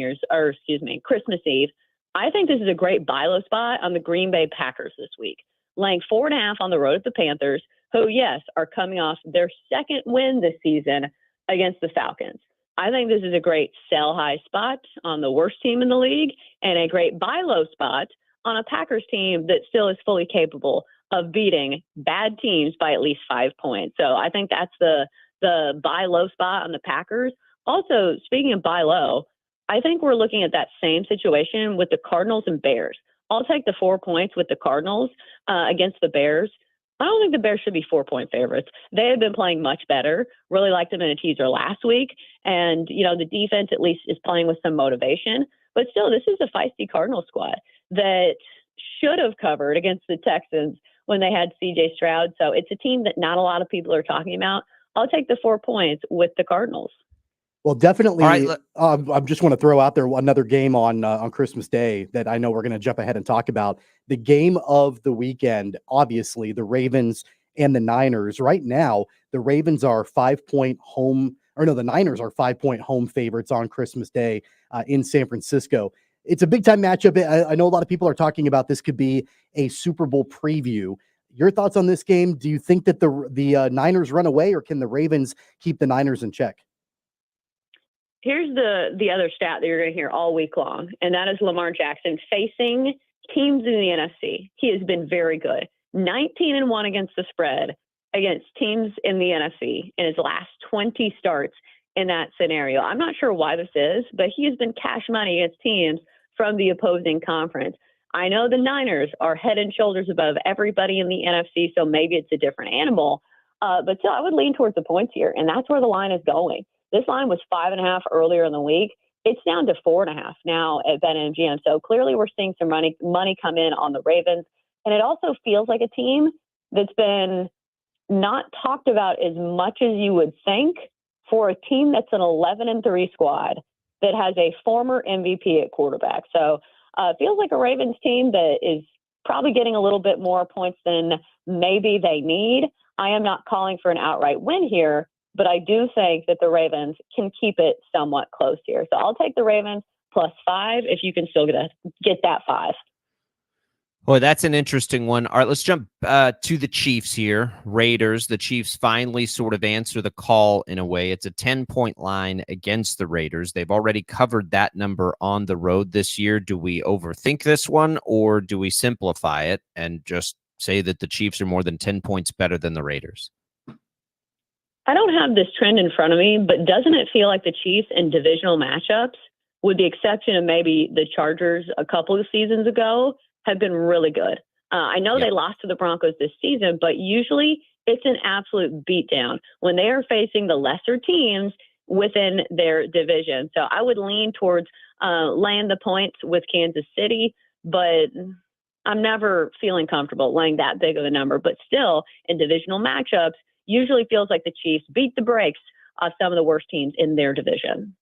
Christmas Eve. I think this is a great buy low spot on the Green Bay Packers this week. Laying 4.5 on the road at the Panthers, who, yes, are coming off their second win this season against the Falcons. I think this is a great sell high spot on the worst team in the league and a great buy low spot on a Packers team that still is fully capable of beating bad teams by at least 5 points. So I think that's the buy low spot on the Packers. Also, speaking of buy low, I think we're looking at that same situation with the Cardinals and Bears. I'll take the 4 points with the Cardinals against the Bears. I don't think the Bears should be 4-point favorites. They have been playing much better. Really liked them in a teaser last week. And, the defense at least is playing with some motivation. But still, this is a feisty Cardinal squad that should have covered against the Texans when they had C.J. Stroud. So it's a team that not a lot of people are talking about. I'll take the 4 points with the Cardinals. Well, definitely. I just want to throw out there another game on Christmas Day that I know we're going to jump ahead and talk about. The game of the weekend, obviously, the Ravens and the Niners. Right now, the Ravens are 5-point home, or no, the Niners are 5-point home favorites on Christmas Day in San Francisco. It's a big time matchup. I know a lot of people are talking about this could be a Super Bowl preview. Your thoughts on this game? Do you think that the Niners run away, or can the Ravens keep the Niners in check? Here's the other stat that you're going to hear all week long, and that is Lamar Jackson facing teams in the NFC. He has been very good. 19-1 against the spread against teams in the NFC in his last 20 starts in that scenario. I'm not sure why this is, but he has been cash money against teams from the opposing conference. I know the Niners are head and shoulders above everybody in the NFC, so maybe it's a different animal. But still, I would lean towards the points here, and that's where the line is going. This line was 5.5 earlier in the week. It's down to 4.5 now at BetMGM. So clearly we're seeing some money come in on the Ravens. And it also feels like a team that's been not talked about as much as you would think for a team that's an 11-3 squad that has a former MVP at quarterback. So it feels like a Ravens team that is probably getting a little bit more points than maybe they need. I am not calling for an outright win here, but I do think that the Ravens can keep it somewhat close here. So I'll take the Ravens +5 if you can still get that 5. Boy, that's an interesting one. All right, let's jump to the Chiefs here. Raiders. The Chiefs finally sort of answer the call in a way. It's a 10-point line against the Raiders. They've already covered that number on the road this year. Do we overthink this one, or do we simplify it and just say that the Chiefs are more than 10 points better than the Raiders? I don't have this trend in front of me, but doesn't it feel like the Chiefs in divisional matchups, with the exception of maybe the Chargers a couple of seasons ago, have been really good? I know they lost to the Broncos this season, but usually it's an absolute beatdown when they are facing the lesser teams within their division. So I would lean towards laying the points with Kansas City, but I'm never feeling comfortable laying that big of a number. But still, in divisional matchups, usually feels like the Chiefs beat the brakes of some of the worst teams in their division.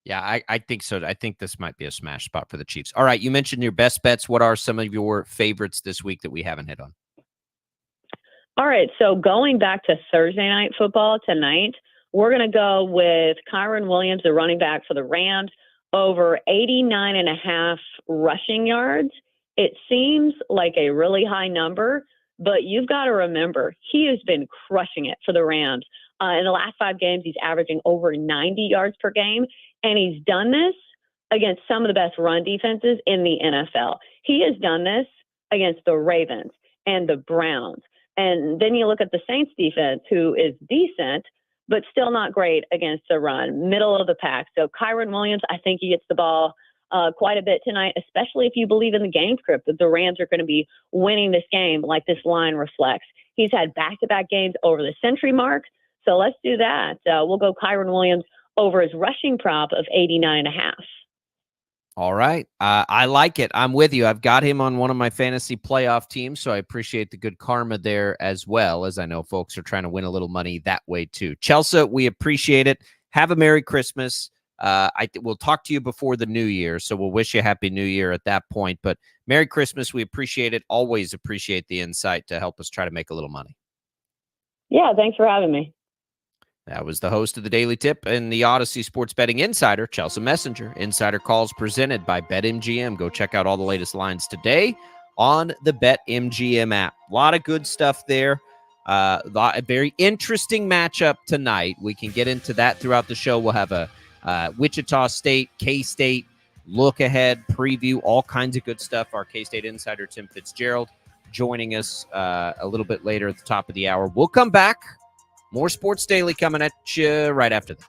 Yeah, I think so. I think this might be a smash spot for the Chiefs. All right, you mentioned your best bets. What are some of your favorites this week that we haven't hit on? All right, so going back to Thursday Night Football tonight, we're going to go with Kyron Williams, the running back for the Rams, over 89.5 rushing yards. It seems like a really high number, But you've got to remember, he has been crushing it for the Rams. In the last 5 games, he's averaging over 90 yards per game, and he's done this against some of the best run defenses in the NFL. He has done this against the Ravens and the Browns. And then you look at the Saints defense, who is decent, but still not great against the run, middle of the pack. So Kyren Williams, I think he gets the ball quite a bit tonight, especially if you believe in the game script that the Rams are going to be winning this game like this line reflects. He's had back-to-back games over the century mark, so let's do that. We'll go Kyren Williams over his rushing prop of 89.5. All right. I like it. I'm with you. I've got him on one of my fantasy playoff teams, so I appreciate the good karma there as well, as I know folks are trying to win a little money that way too. Chelsea, we appreciate it. Have a Merry Christmas. We'll talk to you before the new year, so we'll wish you a Happy New Year at that point. But Merry Christmas. We appreciate it. Always appreciate the insight to help us try to make a little money. Yeah, thanks for having me. That was the host of the Daily Tip and the Odyssey Sports Betting Insider, Chelsea Messenger. Insider calls presented by BetMGM. Go check out all the latest lines today on the BetMGM app. A lot of good stuff there. A very interesting matchup tonight. We can get into that throughout the show. We'll have a Wichita State, K-State look ahead, preview, all kinds of good stuff. Our K-State insider, Tim Fitzgerald, joining us a little bit later at the top of the hour. We'll come back. More Sports Daily coming at you right after this.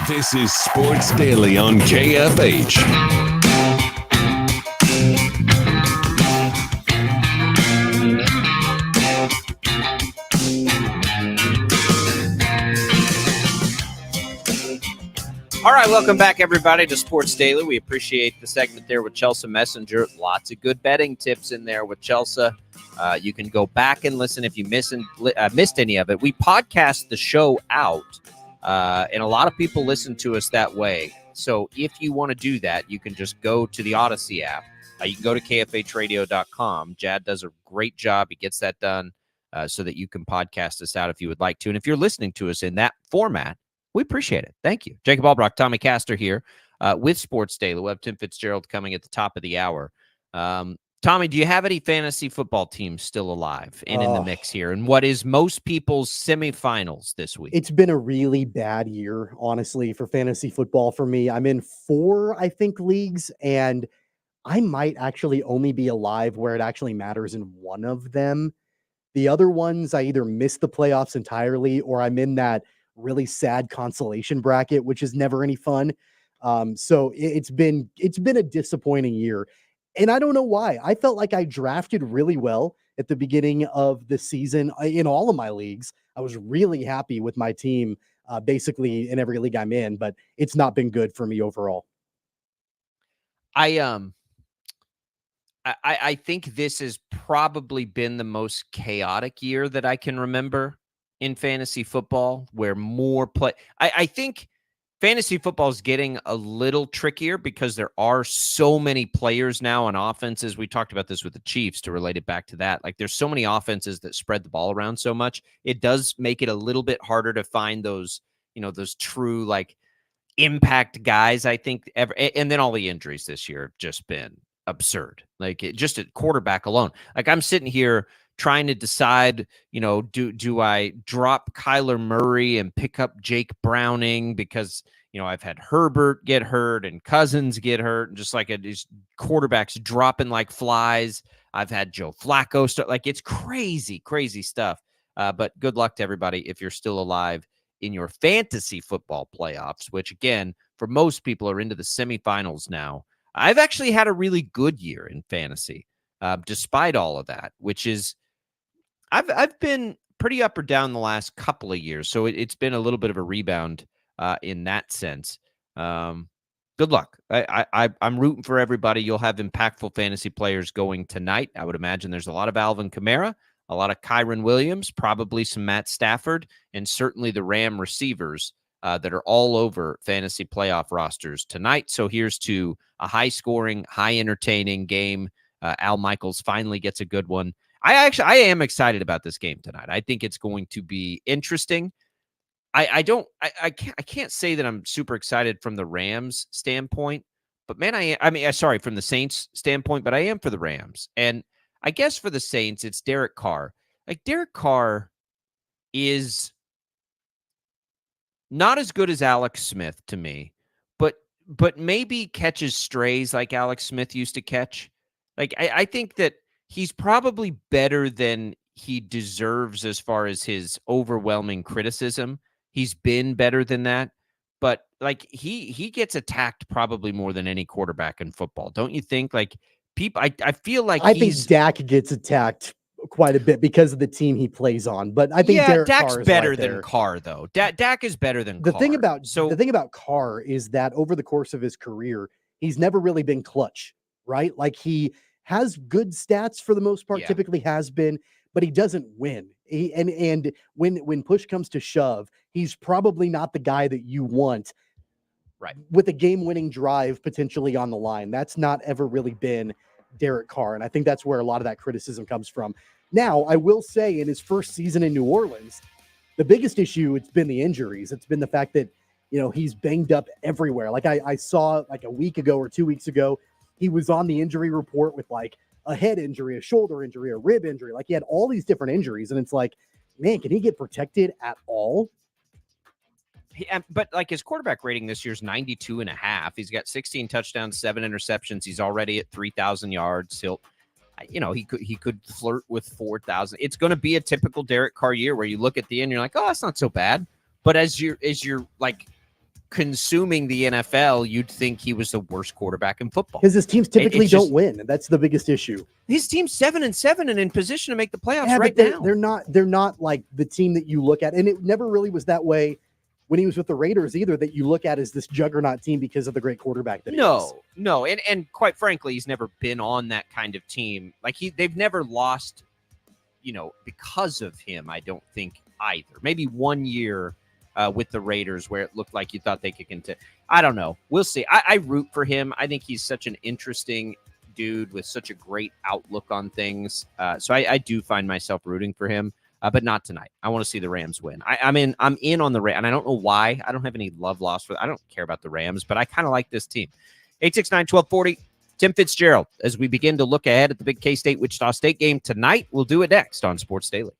This is Sports Daily on KFH. All right, welcome back, everybody, to Sports Daily. We appreciate the segment there with Chelsea Messenger. Lots of good betting tips in there with Chelsea. You can go back and listen if you missed any of it. We podcast the show out, and a lot of people listen to us that way. So if you want to do that, you can just go to the Odyssey app. You can go to kfhradio.com. Jad does a great job. He gets that done so that you can podcast us out if you would like to. And if you're listening to us in that format, we appreciate it. Thank you. Jacob Albracht, Tommy Castor here with Sports Daily. We'll have Tim Fitzgerald coming at the top of the hour. Tommy, do you have any fantasy football teams still alive and in the mix here? And what is most people's semifinals this week? It's been a really bad year, honestly, for fantasy football for me. I'm in 4, I think, leagues, and I might actually only be alive where it actually matters in one of them. The other ones, I either miss the playoffs entirely or I'm in that really sad consolation bracket, which is never any fun. So it's been a disappointing year. And I don't know why. I felt like I drafted really well at the beginning of the season in all of my leagues. I was really happy with my team, basically in every league I'm in, but it's not been good for me overall. I think this has probably been the most chaotic year that I can remember in fantasy football, where more play. I think fantasy football is getting a little trickier because there are so many players now on offenses. We talked about this with the Chiefs to relate it back to that. Like, there's so many offenses that spread the ball around so much. It does make it a little bit harder to find those, those true like impact guys, I think. And then all the injuries this year have just been absurd. Like, just at quarterback alone. Like, I'm sitting here trying to decide, do I drop Kyler Murray and pick up Jake Browning because, I've had Herbert get hurt and Cousins get hurt, and just like these quarterbacks dropping like flies. I've had Joe Flacco start. Like, it's crazy, crazy stuff. But good luck to everybody if you're still alive in your fantasy football playoffs, which again, for most people are into the semifinals now. I've actually had a really good year in fantasy, despite all of that, which is, I've been pretty up or down the last couple of years, so it's been a little bit of a rebound in that sense. Good luck. I'm rooting for everybody. You'll have impactful fantasy players going tonight. I would imagine there's a lot of Alvin Kamara, a lot of Kyron Williams, probably some Matt Stafford, and certainly the Ram receivers that are all over fantasy playoff rosters tonight. So here's to a high-scoring, high-entertaining game. Al Michaels finally gets a good one. I am excited about this game tonight. I think it's going to be interesting. I can't say that I'm super excited from the Rams standpoint, but man, sorry, from the Saints standpoint, but I am for the Rams. And I guess for the Saints, it's Derek Carr. Like, Derek Carr is not as good as Alex Smith to me, but maybe catches strays like Alex Smith used to catch. Like, I think that he's probably better than he deserves as far as his overwhelming criticism. He's been better than that, but like he gets attacked probably more than any quarterback in football. Don't you think? Like, people, I feel like I think Dak gets attacked quite a bit because of the team he plays on, but I think Derek Dak's Carr is better right than there. Carr, though. Dak is better than The Carr. thing about Carr is that over the course of his career, he's never really been clutch, right? Like, he has good stats for the most part, typically has been, but he doesn't win. And when push comes to shove, he's probably not the guy that you want, right, with a game-winning drive potentially on the line. That's not ever really been Derek Carr, and I think that's where a lot of that criticism comes from. Now, I will say, in his first season in New Orleans, the biggest issue, it's been the injuries. It's been the fact that, he's banged up everywhere. Like, I saw like a week ago or 2 weeks ago, he was on the injury report with like a head injury, a shoulder injury, a rib injury. Like, he had all these different injuries, and it's like, man, can he get protected at all? But like, his quarterback rating this year is 92.5. He's got 16 touchdowns, 7 interceptions. He's already at 3,000 yards. He could flirt with 4,000. It's going to be a typical Derek Carr year where you look at the end, you're like, oh, that's not so bad. But as you're like consuming the NFL, you'd think he was the worst quarterback in football. Because his teams typically don't win, and that's the biggest issue. His team's 7-7 and in position to make the playoffs now. They're not like the team that you look at, and it never really was that way when he was with the Raiders either, that you look at as this juggernaut team because of the great quarterback that he is. No. And quite frankly, he's never been on that kind of team. Like they've never lost, because of him, I don't think either. Maybe 1 year with the Raiders where it looked like you thought they could contend. I don't know. We'll see. I root for him. I think he's such an interesting dude with such a great outlook on things. So I do find myself rooting for him. But not tonight. I want to see the Rams win. I'm in on the Rams, and I don't know why. I don't have any love lost for. I don't care about the Rams, but I kind of like this team. 869-1240. Tim Fitzgerald. As we begin to look ahead at the big K-State Wichita State game tonight, we'll do it next on Sports Daily.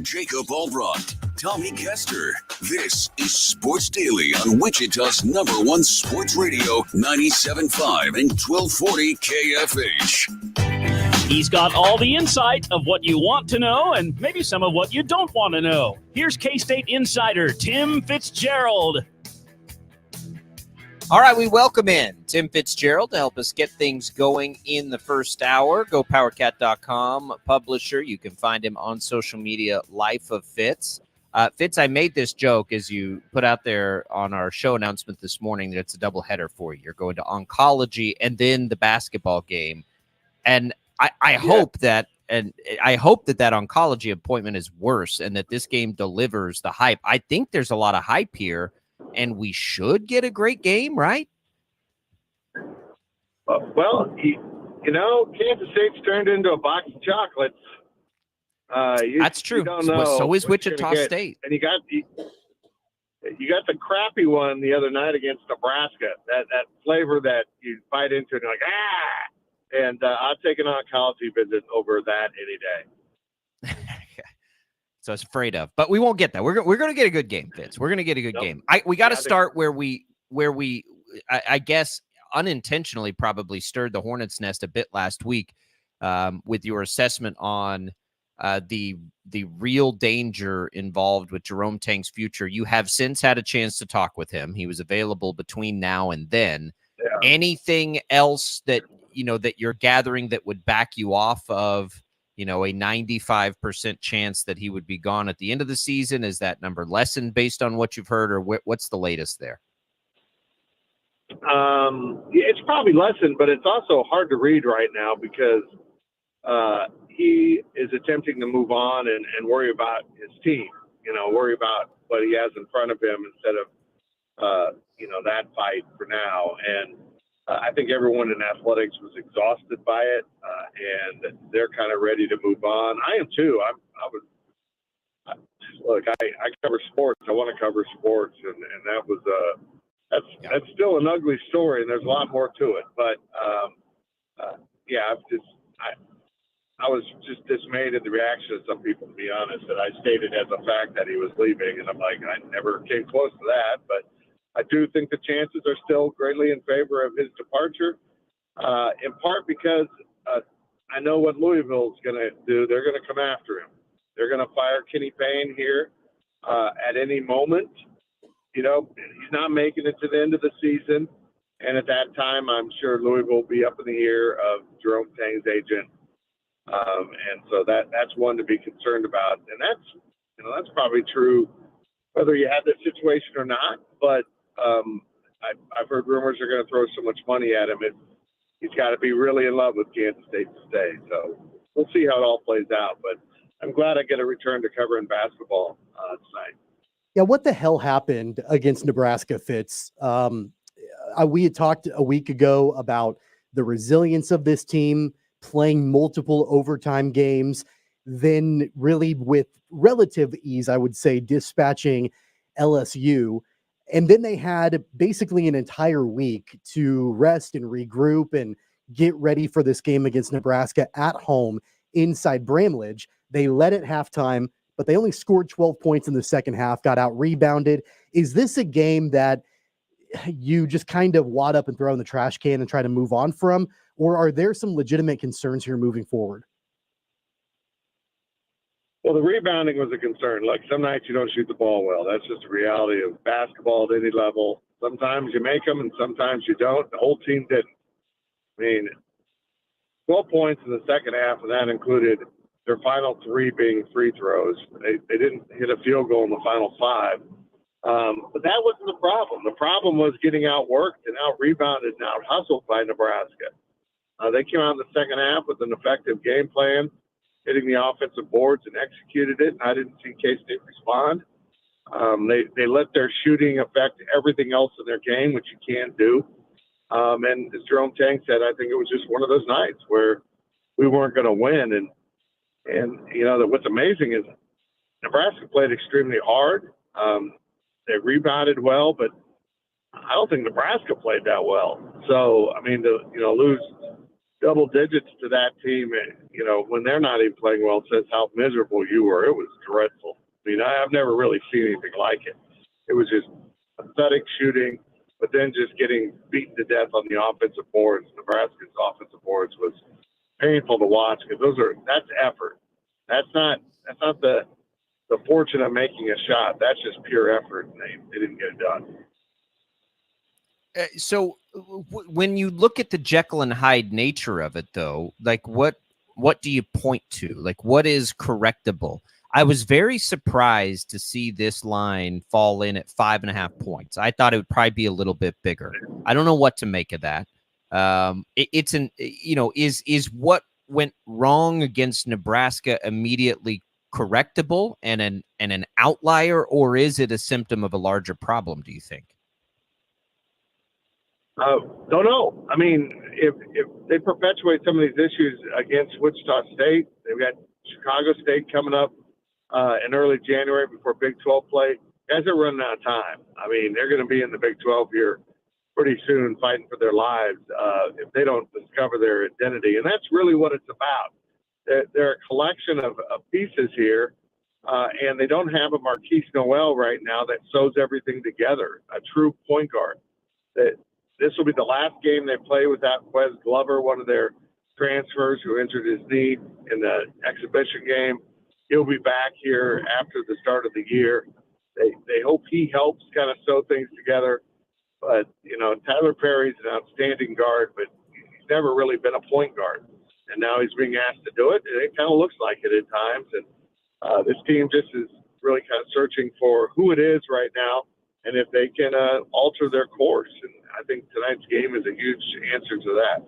Jacob Albracht, Tommy Castor. This is Sports Daily on Wichita's #1 sports radio, 97.5 and 1240 KFH. He's got all the insight of what you want to know and maybe some of what you don't want to know. Here's K-State insider Tim Fitzgerald. All right, we welcome in Tim Fitzgerald to help us get things going in the first hour. GoPowerCat.com publisher. You can find him on social media, Life of Fitz. Fitz, I made this joke as you put out there on our show announcement this morning that it's a doubleheader for you. You're going to oncology and then the basketball game. And I hope that oncology appointment is worse and that this game delivers the hype. I think there's a lot of hype here. And we should get a great game, right? Well, Kansas State's turned into a box of chocolates. That's true. You don't know so is Wichita State. And you got the crappy one the other night against Nebraska. That flavor that you bite into and you're like, ah! And I'll take an oncology visit over that any day. So I was afraid of, but we won't get that. We're going to get a good game, Fitz. We're going to get a good game. We got to start where we I guess unintentionally probably stirred the hornet's nest a bit last week with your assessment on the real danger involved with Jerome Tang's future. You have since had a chance to talk with him. He was available between now and then. Yeah. Anything else that you're gathering that would back you off of a 95% chance that he would be gone at the end of the season? Is that number lessened based on what you've heard, or what's the latest there? It's probably lessened, but it's also hard to read right now because he is attempting to move on and worry about his team, worry about what he has in front of him instead of, that fight for now. And I think everyone in athletics was exhausted by it, and they're kind of ready to move on. I am too. I cover sports. I want to cover sports, and that was that's still an ugly story, and there's a lot more to it. But I was just dismayed at the reaction of some people, to be honest. That I stated as a fact that he was leaving, and I'm like, I never came close to that, but I do think the chances are still greatly in favor of his departure, in part because I know what Louisville's going to do. They're going to come after him. They're going to fire Kenny Payne here at any moment. He's not making it to the end of the season. And at that time, I'm sure Louisville will be up in the ear of Jerome Tang's agent. And so that's one to be concerned about. And that's probably true whether you have this situation or not. But I've heard rumors they're going to throw so much money at him. He's got to be really in love with Kansas State to stay. So we'll see how it all plays out. But I'm glad I get a return to covering basketball tonight. Yeah, what the hell happened against Nebraska, Fitz? We had talked a week ago about the resilience of this team, playing multiple overtime games, then really with relative ease, I would say, dispatching LSU. And then they had basically an entire week to rest and regroup and get ready for this game against Nebraska at home inside Bramlage. They led at halftime, but they only scored 12 points in the second half, got out rebounded. Is this a game that you just kind of wad up and throw in the trash can and try to move on from? Or are there some legitimate concerns here moving forward? Well, the rebounding was a concern. Like, some nights you don't shoot the ball well. That's just a reality of basketball at any level. Sometimes you make them and sometimes you don't. The whole team didn't. I mean, 12 points in the second half, and that included their final 3 being free throws. They didn't hit a field goal in the final 5. But that wasn't the problem. The problem was getting outworked and out-rebounded and out-hustled by Nebraska. They came out in the second half with an effective game plan, hitting the offensive boards and executed it. And I didn't see K-State respond. They let their shooting affect everything else in their game, which you can't do. And as Jerome Tang said, I think it was just one of those nights where we weren't going to win. And what's amazing is Nebraska played extremely hard. They rebounded well, but I don't think Nebraska played that well. So, I mean, to lose double digits to that team, when they're not even playing well, says how miserable you were. It was dreadful. I mean, I've never really seen anything like it. It was just pathetic shooting, but then just getting beaten to death on the offensive boards. Nebraska's offensive boards was painful to watch because that's effort. That's not the fortune of making a shot. That's just pure effort, and they didn't get it done. So when you look at the Jekyll and Hyde nature of it, though, like what do you point to? Like what is correctable? I was very surprised to see this line fall in at 5.5 points. I thought it would probably be a little bit bigger. I don't know what to make of that. Is what went wrong against Nebraska immediately correctable and an outlier, or is it a symptom of a larger problem, do you think? Don't know. I mean, if they perpetuate some of these issues against Wichita State, they've got Chicago State coming up in early January before Big 12 play. Guys are running out of time. I mean, they're going to be in the Big 12 here pretty soon fighting for their lives if they don't discover their identity. And that's really what it's about. They're a collection of pieces here, and they don't have a Marquise Noel right now that sews everything together, a true point guard. This will be the last game they play without Wes Glover, one of their transfers who injured his knee in the exhibition game. He'll be back here after the start of the year. They hope he helps kind of sew things together. But, Tyler Perry's an outstanding guard, but he's never really been a point guard. And now he's being asked to do it, and it kind of looks like it at times. And this team just is really kind of searching for who it is right now and if they can alter their course. And I think tonight's game is a huge answer to that.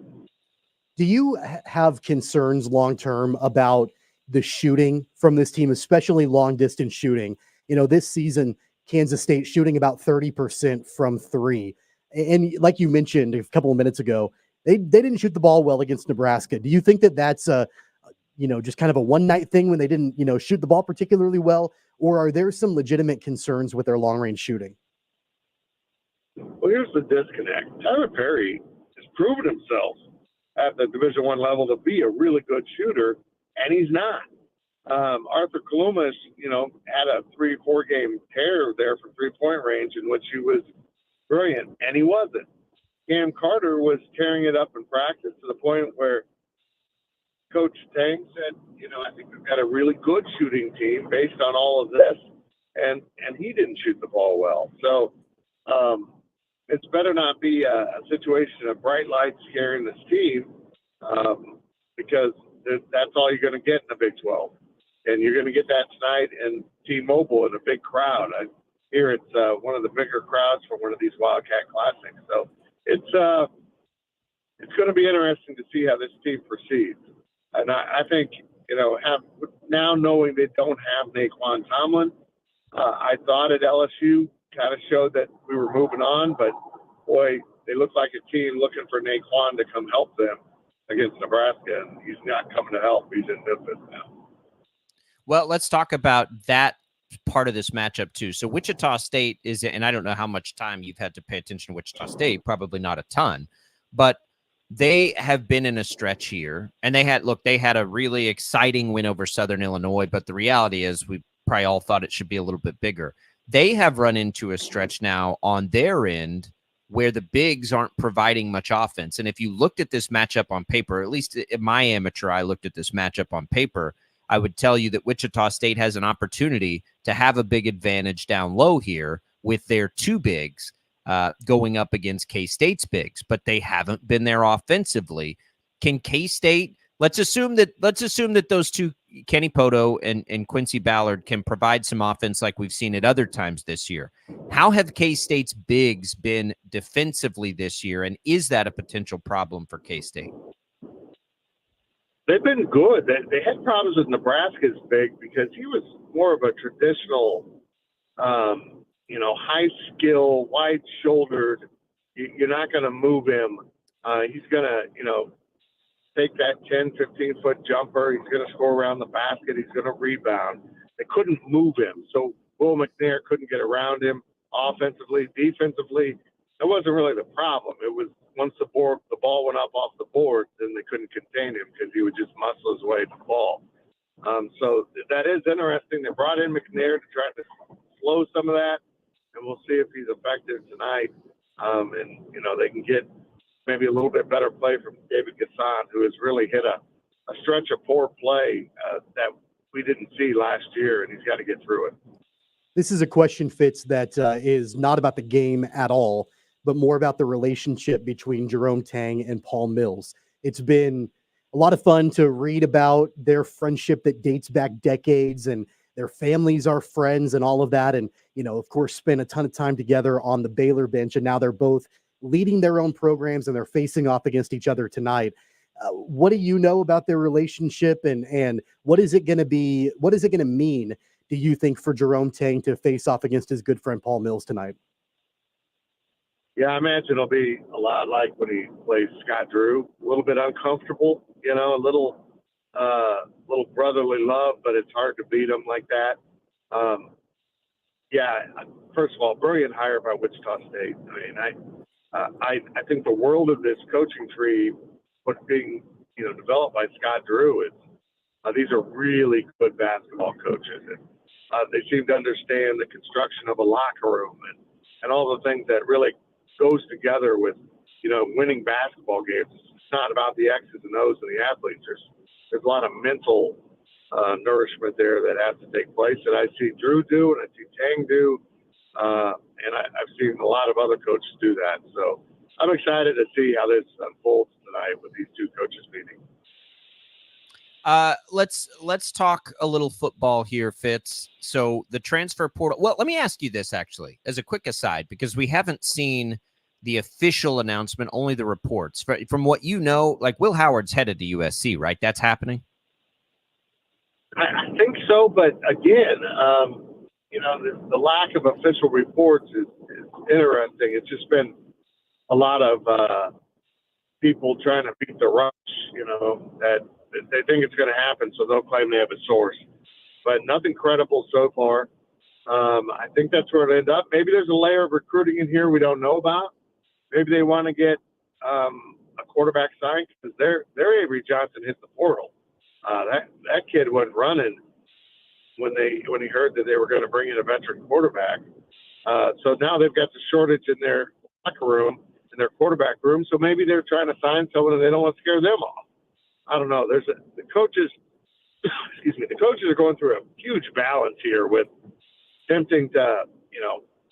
Do you have concerns long-term about the shooting from this team, especially long-distance shooting? This season, Kansas State shooting about 30% from three. And like you mentioned a couple of minutes ago, they didn't shoot the ball well against Nebraska. Do you think that that's just kind of a one-night thing when they didn't, shoot the ball particularly well? Or are there some legitimate concerns with their long-range shooting? Well, here's the disconnect. Tyler Perry has proven himself at the Division I level to be a really good shooter, and he's not. Arthur Kalumas, had a 3-4 game tear there from three-point range in which he was brilliant, and he wasn't. Cam Carter was tearing it up in practice to the point where Coach Tang said, I think we've got a really good shooting team based on all of this, and he didn't shoot the ball well. So it's better not be a situation of bright lights scaring this team because that's all you're going to get in the Big 12. And you're going to get that tonight in T-Mobile in a big crowd. I hear it's one of the bigger crowds for one of these Wildcat Classics. So it's going to be interesting to see how this team proceeds. And I think, now knowing they don't have Naquan Tomlin, I thought at LSU kind of showed that we were moving on, but boy, they look like a team looking for Naquan to come help them against Nebraska, and he's not coming to help. He's in Memphis now. Well, let's talk about that part of this matchup too. So Wichita State is, and I don't know how much time you've had to pay attention to Wichita State, probably not a ton, but they have been in a stretch here, and they had a really exciting win over Southern Illinois, but the reality is we probably all thought it should be a little bit bigger. They have run into a stretch now on their end where the bigs aren't providing much offense. And if you looked at this matchup on paper, at least in my amateur eye looked at this matchup on paper, I would tell you that Wichita State has an opportunity to have a big advantage down low here with their two bigs going up against K-State's bigs, but they haven't been there offensively. Can K-State, let's assume that those two, Kenny Poto and Quincy Ballard, can provide some offense like we've seen at other times this year. How have K-State's bigs been defensively this year, and is that a potential problem for K-State? They've been good. They had problems with Nebraska's big because he was more of a traditional, high skill, wide shouldered. You're not going to move him. He's going to, take that 10, 15-foot jumper. He's going to score around the basket. He's going to rebound. They couldn't move him. So Will McNair couldn't get around him offensively. Defensively, that wasn't really the problem. It was once the ball went up off the board, then they couldn't contain him because he would just muscle his way to the ball. So that is interesting. They brought in McNair to try to slow some of that, and we'll see if he's effective tonight. And, they can get maybe a little bit better play from David Gasson, who has really hit a stretch of poor play that we didn't see last year, and he's got to get through it. This is a question, Fitz, that is not about the game at all, but more about the relationship between Jerome Tang and Paul Mills. It's been a lot of fun to read about their friendship that dates back decades, and their families are friends and all of that. And, of course, spent a ton of time together on the Baylor bench. And now they're both leading their own programs and they're facing off against each other tonight. What do you know about their relationship, and what is it going to be? What is it going to mean, do you think, for Jerome Tang to face off against his good friend Paul Mills tonight? Yeah, I imagine it'll be a lot like when he plays Scott Drew. A little bit uncomfortable, a little brotherly love, but it's hard to beat him like that. First of all, brilliant hire by Wichita State. I think the world of this coaching tree, what's being developed by Scott Drew, is these are really good basketball coaches. And, they seem to understand the construction of a locker room and all the things that really goes together with, winning basketball games. It's not about the X's and O's of the athletes. There's a lot of mental nourishment there that has to take place. And I see Drew do, and I see Tang do, and I've seen a lot of other coaches do that. So I'm excited to see how this unfolds tonight with these two coaches meeting. Let's talk a little football here, Fitz. So the transfer portal. Well, let me ask you this actually, as a quick aside, because we haven't seen the official announcement, only the reports. From what you know, like Will Howard's headed to USC, right? That's happening. I think so, but again, the lack of official reports is interesting. It's just been a lot of people trying to beat the rush, that they think it's going to happen, so they'll claim they have a source. But nothing credible so far. I think that's where it ended up. Maybe there's a layer of recruiting in here we don't know about. Maybe they want to get a quarterback signed because their Avery Johnson hit the portal. That kid went running when he heard that they were going to bring in a veteran quarterback. So now they've got the shortage in their locker room, in their quarterback room. So maybe they're trying to sign someone and they don't want to scare them off. I don't know. The coaches, the coaches are going through a huge balance here with attempting to,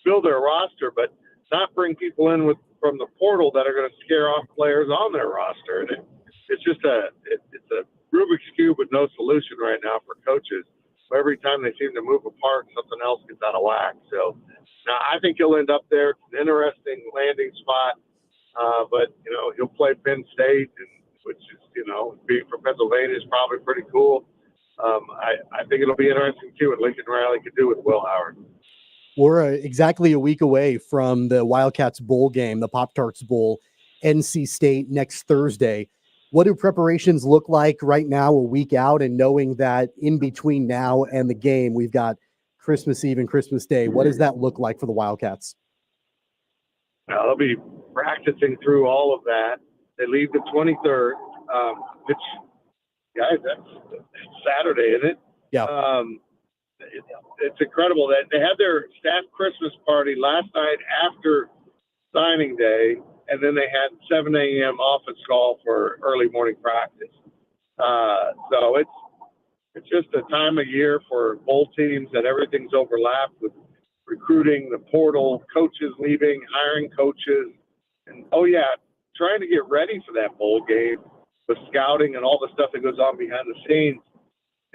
build their roster, but not bring people in from the portal that are going to scare off players on their roster. And it's just it's a Rubik's Cube with no solution right now for coaches. Every time they seem to move apart, something else gets out of whack. So now I think he'll end up there. It's an interesting landing spot, but he'll play Penn State, which is being from Pennsylvania is probably pretty cool. I think it'll be interesting too what Lincoln Riley could do with Will Howard. We're exactly a week away from the Wildcats bowl game, the Pop-Tarts Bowl, NC State next Thursday. What do preparations look like right now, a week out, and knowing that in between now and the game, we've got Christmas Eve and Christmas Day? What does that look like for the Wildcats? They'll be practicing through all of that. They leave the 23rd, which, guys, that's Saturday, isn't it? Yeah. It's incredible that they had their staff Christmas party last night after signing day, and then they had 7 a.m. office call for early morning practice. So it's just a time of year for bowl teams that everything's overlapped with recruiting, the portal, coaches leaving, hiring coaches, and trying to get ready for that bowl game with scouting and all the stuff that goes on behind the scenes.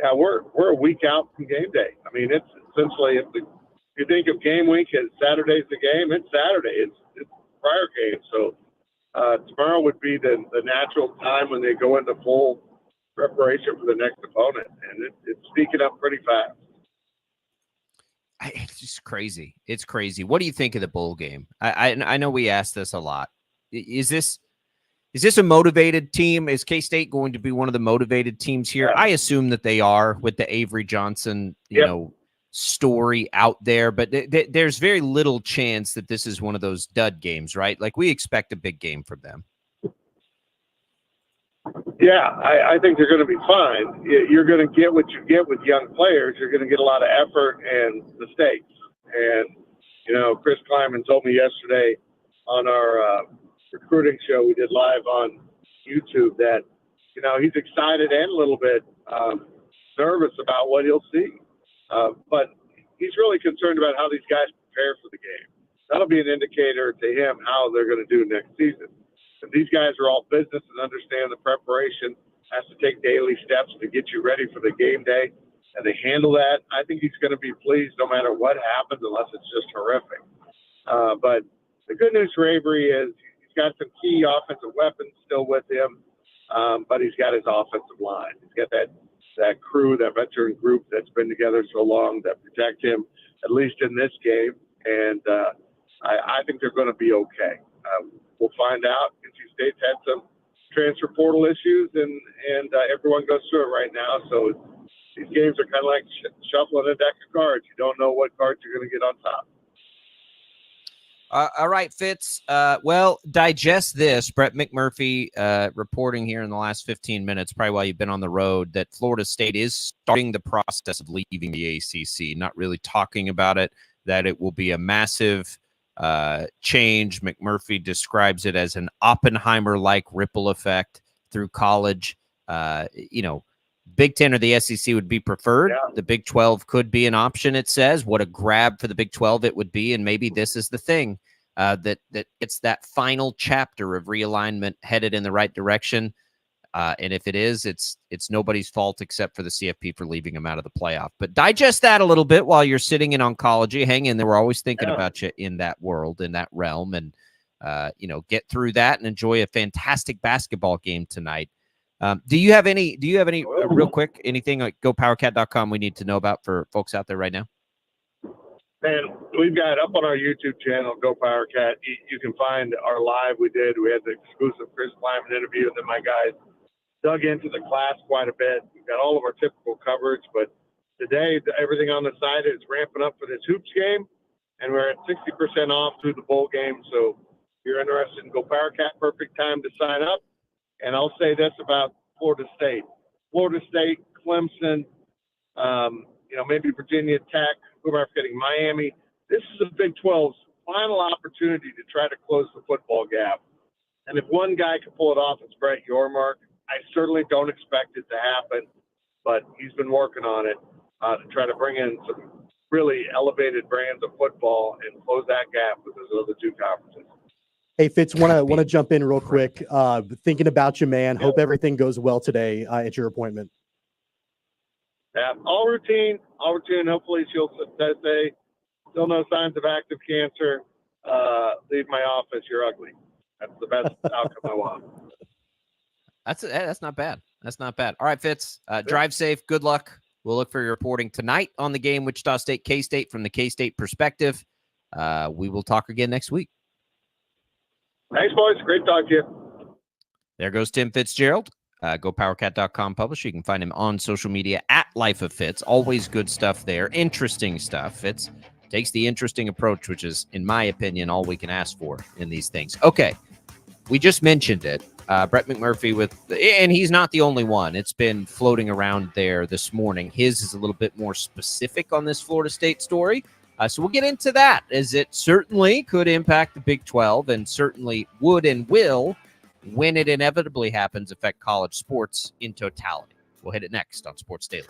Yeah, we're a week out from game day. I mean, it's essentially if you think of game week as Saturday's the game, it's Saturday. It's prior game. So tomorrow would be the natural time when they go into full preparation for the next opponent, and it's sneaking up pretty fast. It's just crazy. It's crazy. What do you think of the bowl game? I know we asked this a lot. Is this a motivated team? Is K-State going to be one of the motivated teams here? I assume that they are with the Avery Johnson, story out there, but there's very little chance that this is one of those dud games, right? Like, we expect a big game from them. Yeah, I think they're going to be fine. You're going to get what you get with young players. You're going to get a lot of effort and mistakes. And, Chris Kleiman told me yesterday on our recruiting show we did live on YouTube that, he's excited and a little bit nervous about what he'll see. But he's really concerned about how these guys prepare for the game. That'll be an indicator to him how they're going to do next season. If these guys are all business and understand the preparation has to take daily steps to get you ready for the game day, and they handle that, I think he's going to be pleased no matter what happens, unless it's just horrific. But the good news for Avery is he's got some key offensive weapons still with him, but he's got his offensive line. He's got that crew, that veteran group that's been together so long that protect him, at least in this game. And I think they're going to be okay. We'll find out. NC State's had some transfer portal issues, and everyone goes through it right now. So these games are kind of like shuffling a deck of cards. You don't know what cards you're going to get on top. All right, Fitz. Well, digest this. Brett McMurphy reporting here in the last 15 minutes, probably while you've been on the road, that Florida State is starting the process of leaving the ACC, not really talking about it, that it will be a massive change. McMurphy describes it as an Oppenheimer-like ripple effect through college. Big Ten or the SEC would be preferred. Yeah. The Big 12 could be an option, it says. What a grab for the Big 12 it would be, and maybe this is the thing that it's that final chapter of realignment headed in the right direction. And if it is, it's nobody's fault except for the CFP for leaving them out of the playoff. But digest that a little bit while you're sitting in oncology. Hang in there. We're always thinking about you in that world, in that realm, and get through that and enjoy a fantastic basketball game tonight. Do you have any real quick, anything like GoPowerCat.com we need to know about for folks out there right now? Man, we've got up on our YouTube channel, Go Power Cat. You can find our live we did. We had the exclusive Chris Kleiman interview, and then my guys dug into the class quite a bit. We've got all of our typical coverage, but today everything on the site is ramping up for this hoops game, and we're at 60% off through the bowl game. So if you're interested in Go Power Cat, perfect time to sign up. And I'll say this about Florida State. Florida State, Clemson, maybe Virginia Tech, who am I forgetting, Miami. This is the Big 12's final opportunity to try to close the football gap. And if one guy can pull it off, it's Brett Yormark. I certainly don't expect it to happen, but he's been working on it to try to bring in some really elevated brands of football and close that gap with those other two conferences. Hey, Fitz, want to jump in real quick. Thinking about you, man. Hope everything goes well today at your appointment. Yeah, all routine. Hopefully she'll say, still no signs of active cancer. Leave my office. You're ugly. That's the best outcome I want. That's not bad. That's not bad. All right, Fitz, drive safe. Good luck. We'll look for your reporting tonight on the game, Wichita State, K-State, from the K-State perspective. We will talk again next week. Thanks, boys. Great talking to you. There goes Tim Fitzgerald. GoPowerCat.com publisher. You can find him on social media at Life of Fitz. Always good stuff there. Interesting stuff. Fitz takes the interesting approach, which is, in my opinion, all we can ask for in these things. Okay. We just mentioned it. Brett McMurphy and he's not the only one. It's been floating around there this morning. His is a little bit more specific on this Florida State story. So we'll get into that, as it certainly could impact the Big 12 and certainly would and will, when it inevitably happens, affect college sports in totality. We'll hit it next on Sports Daily.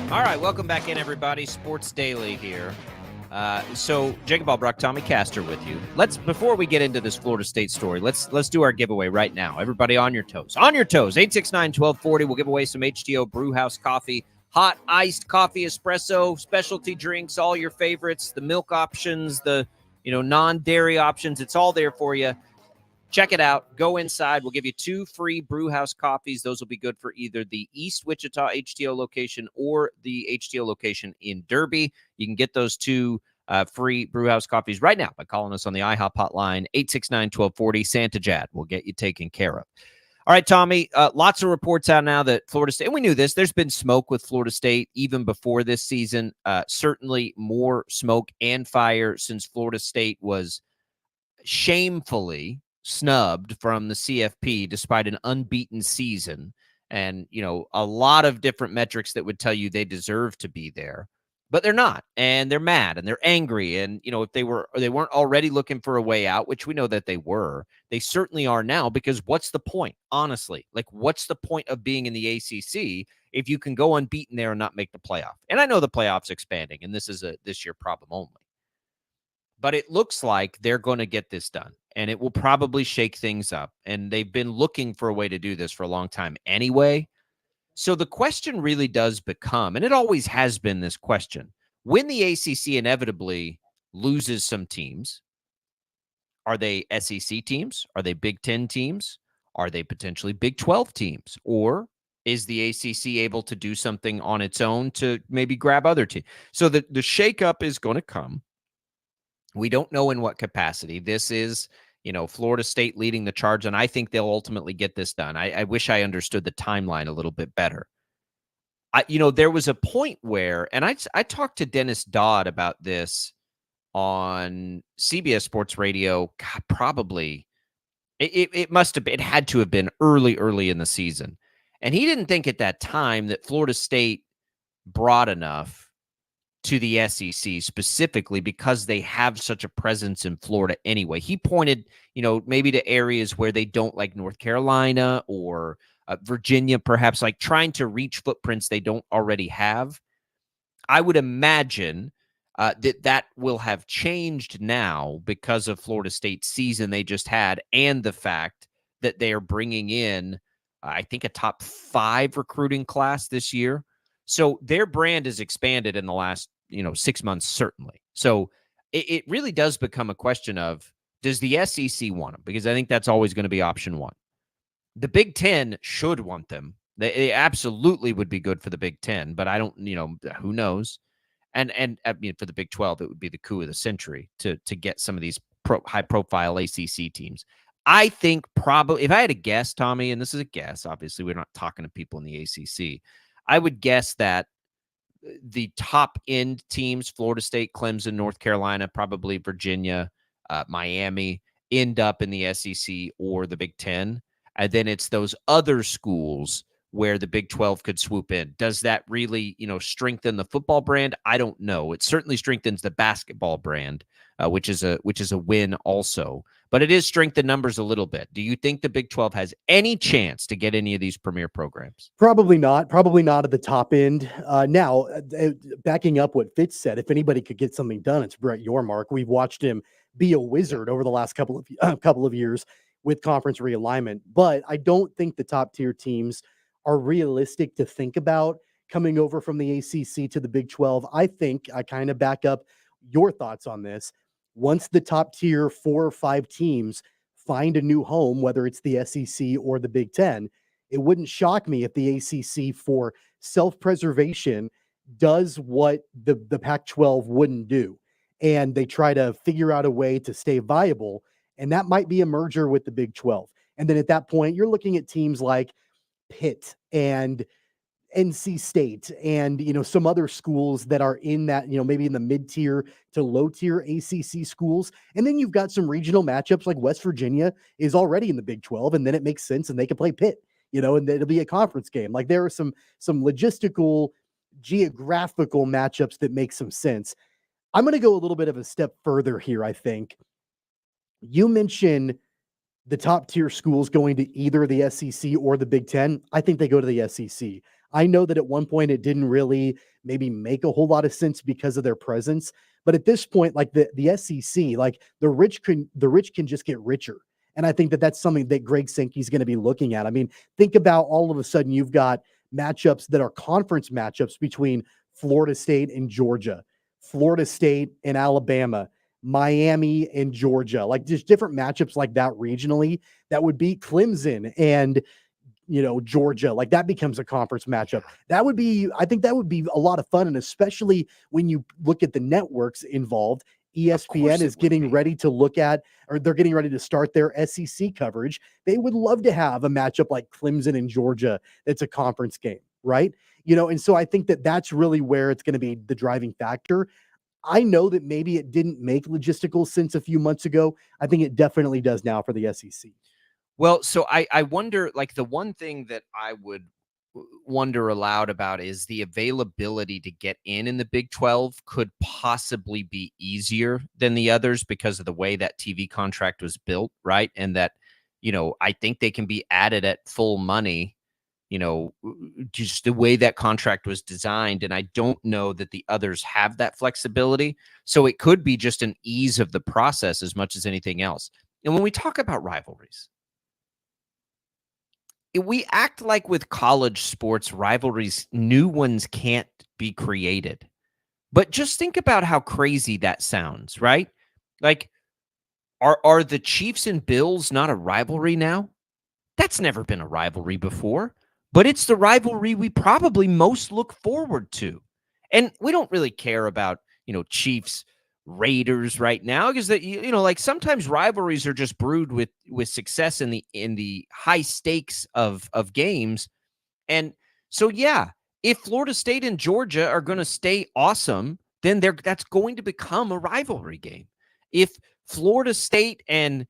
All right, welcome back in, everybody. Sports Daily here. So Jacob Albracht, Tommy Castor with you. Before we get into this Florida State story, let's do our giveaway right now. Everybody on your toes. On your toes. 869-1240. We'll give away some HTO Brewhouse coffee, hot iced coffee, espresso, specialty drinks, all your favorites, the milk options, the non-dairy options. It's all there for you. Check it out. Go inside. We'll give you 2 free Brewhouse coffees. Those will be good for either the East Wichita HTO location or the HTO location in Derby. You can get those 2 free Brewhouse coffees right now by calling us on the IHOP hotline, 869-1240. Santa Jad will get you taken care of. All right, Tommy, lots of reports out now that Florida State, and we knew this, there's been smoke with Florida State even before this season. Certainly more smoke and fire since Florida State was shamefully snubbed from the CFP despite an unbeaten season, and a lot of different metrics that would tell you they deserve to be there, but they're not, and they're mad and they're angry, and if they weren't already looking for a way out, which we know that they were, they certainly are now, because what's the point, honestly? Like, what's the point of being in the ACC if you can go unbeaten there and not make the playoff? And I know the playoff's expanding, and this is a this year problem only, but it looks like they're going to get this done, and it will probably shake things up. And they've been looking for a way to do this for a long time anyway. So the question really does become, and it always has been this question, when the ACC inevitably loses some teams, are they SEC teams? Are they Big Ten teams? Are they potentially Big 12 teams? Or is the ACC able to do something on its own to maybe grab other teams? So the shakeup is going to come. We don't know in what capacity. This is, Florida State leading the charge, and I think they'll ultimately get this done. I wish I understood the timeline a little bit better. There was a point where, and I talked to Dennis Dodd about this on CBS Sports Radio, probably, it had to have been early in the season. And he didn't think at that time that Florida State brought enough to the SEC specifically because they have such a presence in Florida anyway. He pointed, maybe to areas where they don't, like North Carolina or Virginia, perhaps, like trying to reach footprints they don't already have. I would imagine that will have changed now because of Florida State's season they just had, and the fact that they are bringing in, I think, a top 5 recruiting class this year. So their brand has expanded in the last 6 months, certainly. So it really does become a question of, does the SEC want them? Because I think that's always going to be option one. The Big Ten should want them. They absolutely would be good for the Big Ten, but I don't, who knows? And I mean, for the Big 12, it would be the coup of the century to get some of these high-profile ACC teams. I think probably, if I had a guess, Tommy, and this is a guess, obviously we're not talking to people in the ACC, I would guess that the top end teams, Florida State, Clemson, North Carolina, probably Virginia, Miami, end up in the SEC or the Big Ten. And then it's those other schools where the Big 12 could swoop in. Does that really, strengthen the football brand? I don't know. It certainly strengthens the basketball brand, which is a win also. But it is strengthened numbers a little bit. Do you think the Big 12 has any chance to get any of these premier programs? Probably not. Probably not at the top end. Now, backing up what Fitz said, if anybody could get something done, it's Brett Yormark. We've watched him be a wizard over the last couple of years with conference realignment. But I don't think the top tier teams are realistic to think about coming over from the ACC to the Big 12. I think I kind of back up your thoughts on this. Once the top tier 4 or 5 teams find a new home, whether it's the SEC or the Big Ten, it wouldn't shock me if the ACC, for self-preservation, does what the Pac-12 wouldn't do. And they try to figure out a way to stay viable. And that might be a merger with the Big 12. And then at that point, you're looking at teams like Pitt and NC State and, some other schools that are in that, maybe in the mid-tier to low-tier ACC schools. And then you've got some regional matchups like West Virginia is already in the Big 12, and then it makes sense and they can play Pitt, and it'll be a conference game. Like, there are some logistical, geographical matchups that make some sense. I'm going to go a little bit of a step further here, I think. You mentioned the top tier schools going to either the SEC or the Big Ten, I think they go to the SEC. I know that at one point it didn't really maybe make a whole lot of sense because of their presence. But at this point, like the SEC, like the rich can just get richer. And I think that that's something that Greg Sankey's going to be looking at. I mean, think about all of a sudden you've got matchups that are conference matchups between Florida State and Georgia, Florida State and Alabama, Miami and Georgia, like just different matchups like that regionally that would beat Clemson and Georgia. Like that becomes a conference matchup. I think that would be a lot of fun. And especially when you look at the networks involved, ESPN is getting ready to look at, or they're getting ready to start their SEC coverage. They would love to have a matchup like Clemson and Georgia. That's a conference game, right? And so I think that that's really where it's going to be the driving factor. I know that maybe it didn't make logistical sense a few months ago. I think it definitely does now for the SEC. Well, so I wonder, like the one thing that I would wonder aloud about is the availability to get in the Big 12 could possibly be easier than the others because of the way that TV contract was built, right? And that, I think they can be added at full money, just the way that contract was designed. And I don't know that the others have that flexibility. So it could be just an ease of the process as much as anything else. And when we talk about rivalries, we act like with college sports rivalries, new ones can't be created. But just think about how crazy that sounds, right? Like, are the Chiefs and Bills not a rivalry now? That's never been a rivalry before, but it's the rivalry we probably most look forward to. And we don't really care about, Chiefs Raiders right now because that like sometimes rivalries are just brewed with success in the high stakes of games. And so if Florida State and Georgia are going to stay awesome, then that's going to become a rivalry game. If Florida State and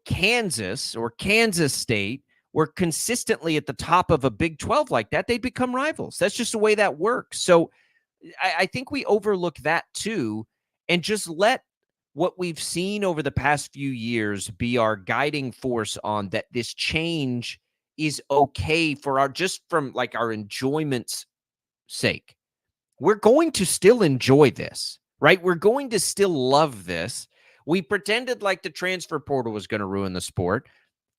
Kansas or Kansas State were consistently at the top of a Big 12 like that, they'd become rivals. That's just the way that works. So I think we overlook that too. And just let what we've seen over the past few years be our guiding force on that this change is okay for just from like our enjoyment's sake. We're going to still enjoy this, right? We're going to still love this. We pretended like the transfer portal was going to ruin the sport.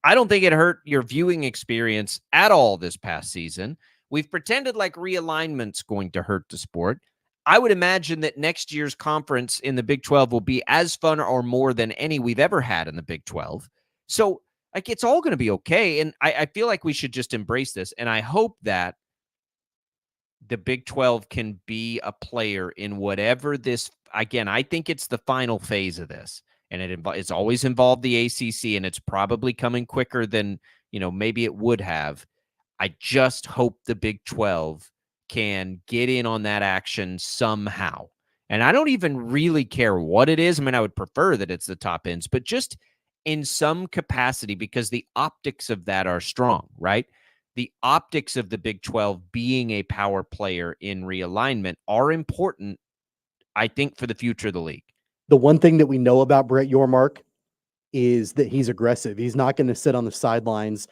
I don't think it hurt your viewing experience at all this past season. We've pretended like realignment's going to hurt the sport. I would imagine that next year's conference in the Big 12 will be as fun or more than any we've ever had in the Big 12. So, like, it's all going to be okay. And I feel like we should just embrace this. And I hope that the Big 12 can be a player in whatever this, again, I think it's the final phase of this. And it's always involved the ACC, and it's probably coming quicker than, maybe it would have. I just hope the Big 12 can get in on that action somehow. And I don't even really care what it is. I mean, I would prefer that it's the top ends, but just in some capacity, because the optics of that are strong, right? The optics of the Big 12 being a power player in realignment are important, I think, for the future of the league. The one thing that we know about Brett Yormark is that he's aggressive. He's not going to sit on the sidelines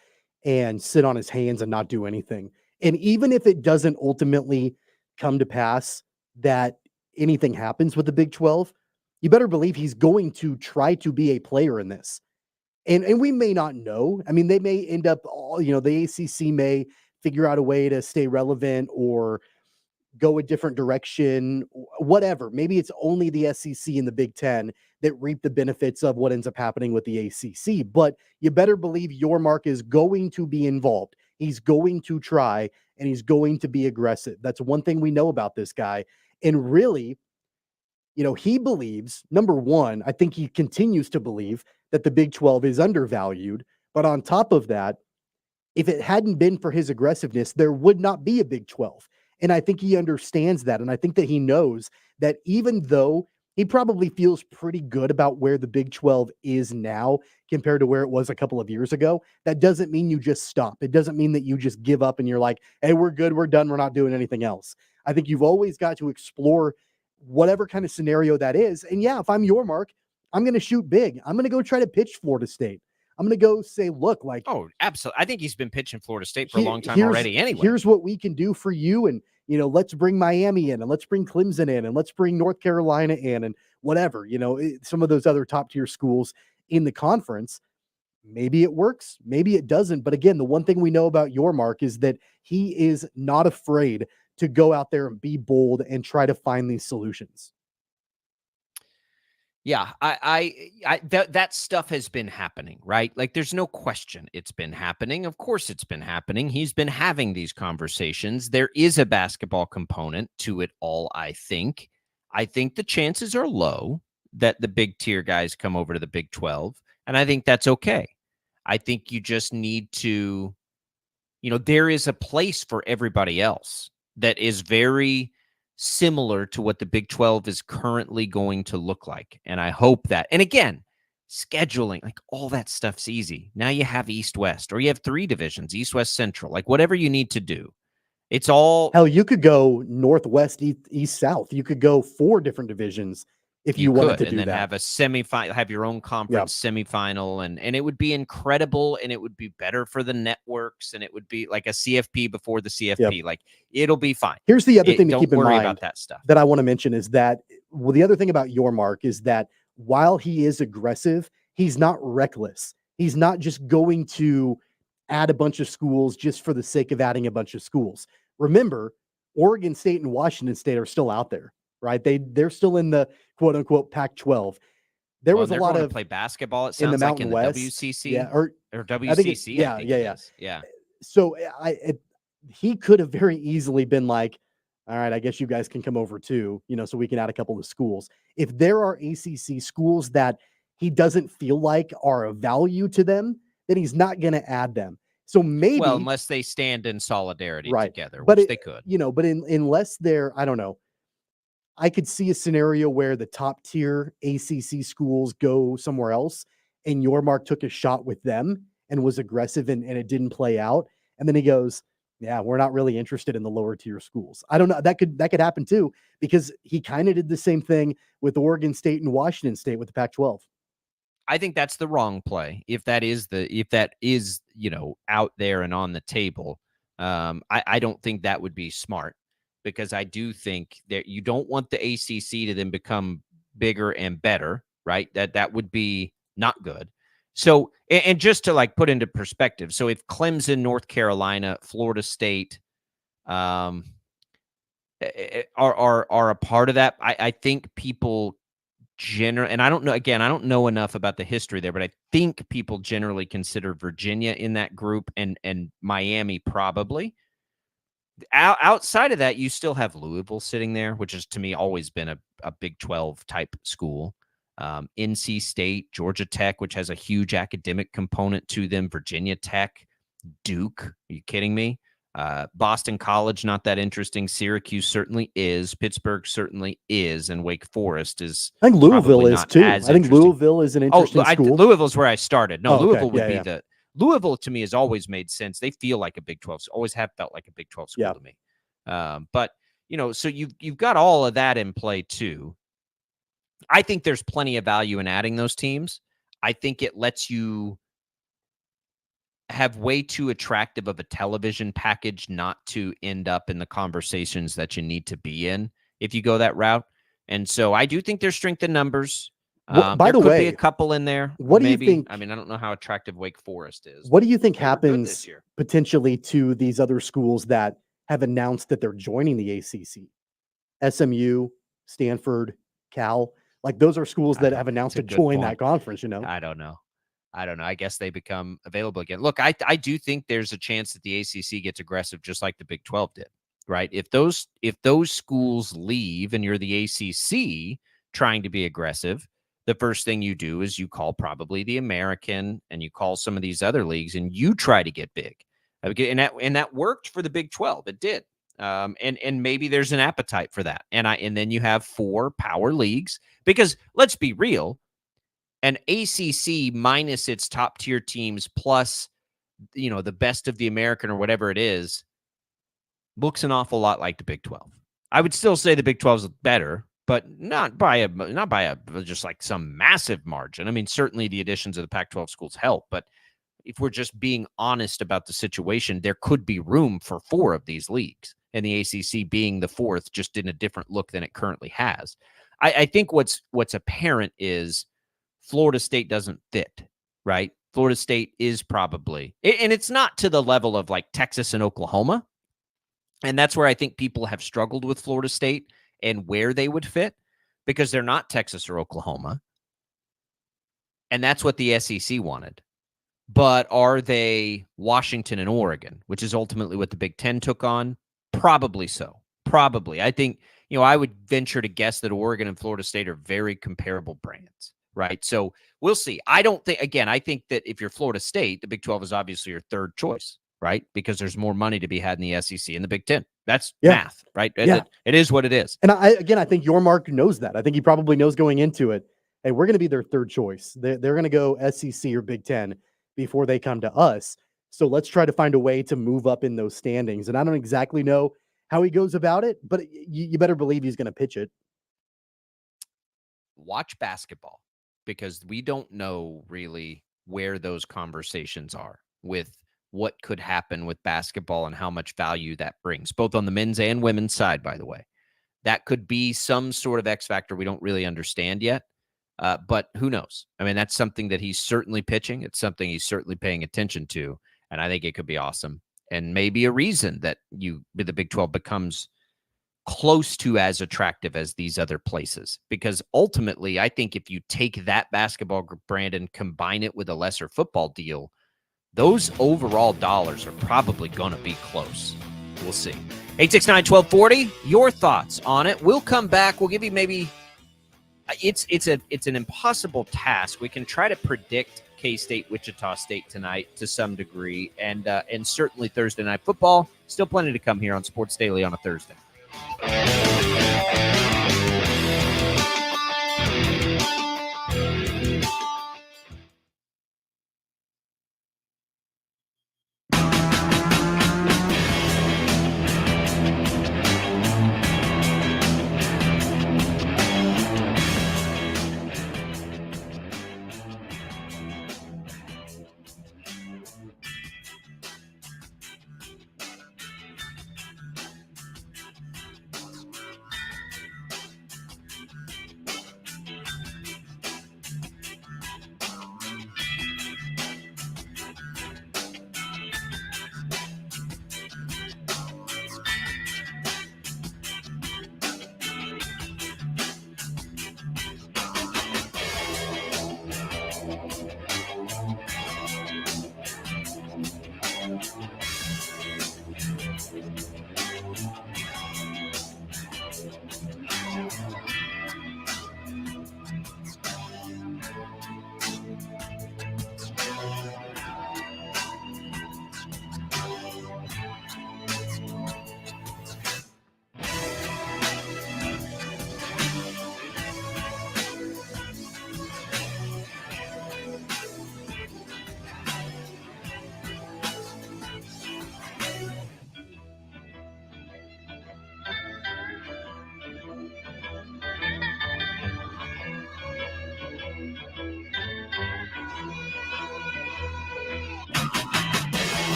and sit on his hands and not do anything. And even if it doesn't ultimately come to pass that anything happens with the Big 12, you better believe he's going to try to be a player in this. And we may not know. I mean, they may end up, the ACC may figure out a way to stay relevant or go a different direction, whatever. Maybe it's only the SEC and the Big Ten that reap the benefits of what ends up happening with the ACC. But you better believe Yormark is going to be involved. He's going to try, and he's going to be aggressive. That's one thing we know about this guy. And really, he believes, number one, I think he continues to believe that the Big 12 is undervalued. But on top of that, if it hadn't been for his aggressiveness, there would not be a Big 12. And I think he understands that. And I think that he knows that even though he probably feels pretty good about where the Big 12 is now compared to where it was a couple of years ago, that doesn't mean you just stop. It doesn't mean that you just give up and you're like, hey, we're good, we're done, we're not doing anything else. I think you've always got to explore whatever kind of scenario that is. And yeah, if I'm Yormark, I'm going to shoot big. I'm going to go try to pitch Florida State. I'm going to go say, look, like, oh, absolutely. I think he's been pitching Florida State for a long time already anyway. Here's what we can do for you. And, let's bring Miami in, and let's bring Clemson in, and let's bring North Carolina in, and whatever, some of those other top tier schools in the conference. Maybe it works, maybe it doesn't. But again, the one thing we know about Yormark is that he is not afraid to go out there and be bold and try to find these solutions. Yeah, that stuff has been happening, right? Like, there's no question it's been happening. Of course it's been happening. He's been having these conversations. There is a basketball component to it all, I think. I think the chances are low that the big tier guys come over to the Big 12, and I think that's okay. I think you just need to, there is a place for everybody else that is very similar to what the Big 12 is currently going to look like. And I hope that, and again, scheduling, like, all that stuff's easy. Now you have East-West, or you have 3 divisions, East-West Central, like whatever you need to do. It's all. Hell, you could go Northwest, East, South. You could go 4 different divisions if you wanted to do and then that. Have a semifinal, have your own conference semifinal, and it would be incredible, and it would be better for the networks, and it would be like a CFP before the CFP. Like, it'll be fine. Here's the other thing to keep in mind about that stuff that I want to mention is that, well, the other thing about Yormark is that while he is aggressive, he's not reckless. He's not just going to add a bunch of schools just for the sake of adding a bunch of schools. Remember, Oregon State and Washington State are still out there, right? They're still in the quote unquote Pac-12. There was a lot of play basketball. It sounds in the like Mountain in the West, WCC, or WCC. Yeah. So he could have very easily been like, all right, I guess you guys can come over too, so we can add a couple of schools. If there are ACC schools that he doesn't feel like are of value to them, then he's not going to add them. So maybe, well, unless they stand in solidarity together, but which they could, but unless they're, I don't know. I could see a scenario where the top tier ACC schools go somewhere else, and Yormark took a shot with them and was aggressive, and it didn't play out. And then he goes, yeah, we're not really interested in the lower tier schools. I don't know. That could happen too, because he kind of did the same thing with Oregon State and Washington State with the Pac-12. I think that's the wrong play. If that is out there and on the table, I don't think that would be smart. Because I do think that you don't want the ACC to then become bigger and better, right? That would be not good. So, and just to like put into perspective, so if Clemson, North Carolina, Florida State are a part of that, I think people generally, and I don't know, again, I don't know enough about the history there, but I think people generally consider Virginia in that group, and Miami probably. Outside of that, you still have Louisville sitting there, which has to me always been a Big 12 type school. NC State, Georgia Tech, which has a huge academic component to them. Virginia Tech, Duke. Are you kidding me? Boston College, not that interesting. Syracuse certainly is. Pittsburgh certainly is. And Wake Forest is. I think Louisville is too. I think Louisville is an interesting school. Louisville's where I started. No, Louisville would be the. Louisville, to me, has always made sense. They feel like a Big 12, always have felt like a Big 12 school to me. But, so you've got all of that in play, too. I think there's plenty of value in adding those teams. I think it lets you have way too attractive of a television package not to end up in the conversations that you need to be in if you go that route. And so I do think there's strength in numbers. By the way, could be a couple in there. What do you think? I mean, I don't know how attractive Wake Forest is. What do you think happens potentially to these other schools that have announced that they're joining the ACC? SMU, Stanford, Cal, like those are schools that have announced to join that conference. I don't know. I guess they become available again. Look, I do think there's a chance that the ACC gets aggressive, just like the Big 12 did. Right? If those schools leave and you're the ACC trying to be aggressive, the first thing you do is you call probably the American, and you call some of these other leagues, and you try to get big. And that worked for the Big 12. It did. And maybe there's an appetite for that. And then you have 4 power leagues, because let's be real, an ACC minus its top tier teams plus, the best of the American or whatever it is, looks an awful lot like the Big 12. I would still say the Big 12 is better, but not by a just like some massive margin. I mean, certainly the additions of the Pac-12 schools help, but if we're just being honest about the situation, there could be room for 4 of these leagues, and the ACC being the 4th, just in a different look than it currently has. I think what's apparent is Florida State doesn't fit, right? Florida State is probably, and it's not to the level of like Texas and Oklahoma. And that's where I think people have struggled with Florida State and where they would fit, because they're not Texas or Oklahoma. And that's what the SEC wanted. But are they Washington and Oregon, which is ultimately what the Big Ten took on? Probably so. Probably. I think, I would venture to guess that Oregon and Florida State are very comparable brands, right? So we'll see. I think that if you're Florida State, the Big 12 is obviously your third choice, right? Because there's more money to be had in the SEC and the Big Ten. That's math, right? Yeah. It is what it is. And I think your Mark knows that. I think he probably knows going into it, hey, we're going to be their third choice. They're going to go SEC or Big Ten before they come to us. So let's try to find a way to move up in those standings. And I don't exactly know how he goes about it, but you better believe he's going to pitch it. Watch basketball, because we don't know really where those conversations are with what could happen with basketball and how much value that brings, both on the men's and women's side, by the way. That could be some sort of X factor we don't really understand yet, but who knows? I mean, that's something that he's certainly pitching. It's something he's certainly paying attention to, and I think it could be awesome, and maybe a reason that the Big 12 becomes close to as attractive as these other places. Because ultimately, I think if you take that basketball brand and combine it with a lesser football deal, those overall dollars are probably going to be close. We'll see. 869-1240, your thoughts on it. We'll come back. We'll give you maybe it's an impossible task. We can try to predict K-State, Wichita State tonight to some degree, and certainly Thursday Night Football. Still plenty to come here on Sports Daily on a Thursday.